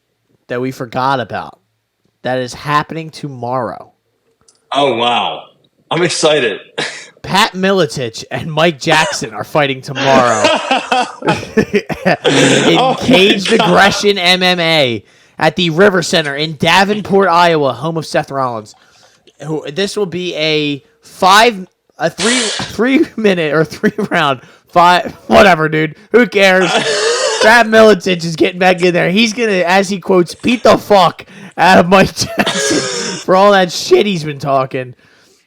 that we forgot about that is happening tomorrow. Oh, wow. I'm excited. Pat Miletich and Mike Jackson are fighting tomorrow in Caged Aggression MMA at the River Center in Davenport, Iowa, home of Seth Rollins. This will be a 3-minute or 3-round whatever, dude. Who cares? Pat Miletich is getting back in there. He's gonna, as he quotes, beat the fuck out of Mike Jackson for all that shit he's been talking.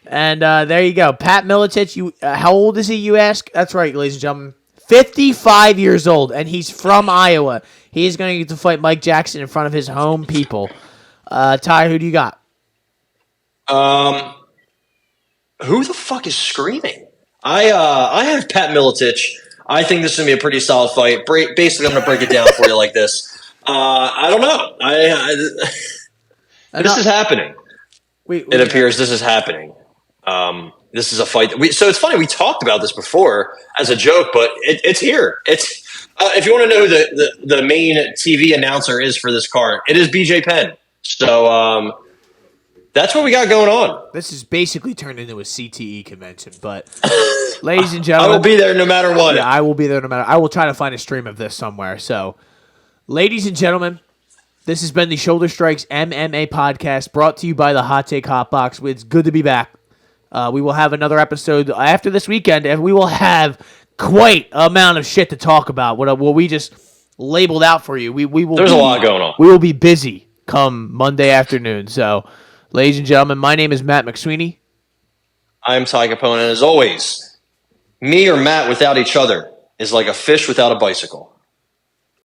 And there you go. Pat Miletich, how old is he, you ask? That's right, ladies and gentlemen. 55 years old, and he's from Iowa. He is going to get to fight Mike Jackson in front of his home people. Ty, who do you got? Who the fuck is screaming? I have Pat Miletich. I think this is going to be a pretty solid fight. Basically, I'm going to break it down for you like this. I don't know. This is happening. It appears this is happening. This is a fight. So it's funny. We talked about this before as a joke, but it's here. If you want to know who the main TV announcer is for this card, it is BJ Penn. So that's what we got going on. This is basically turned into a CTE convention, but ladies and gentlemen, I will be there no matter what. Yeah, I will be there no matter. I will try to find a stream of this somewhere. So, ladies and gentlemen, this has been the Shoulder Strikes MMA Podcast, brought to you by the Hot Take Hot Box. It's good to be back. We will have another episode after this weekend, and we will have quite an amount of shit to talk about. What we just labeled out for you. We will. There's a lot going on. We will be busy come Monday afternoon. So, ladies and gentlemen, my name is Matt McSweeney. I'm Ty Capone, and as always, me or Matt without each other is like a fish without a bicycle.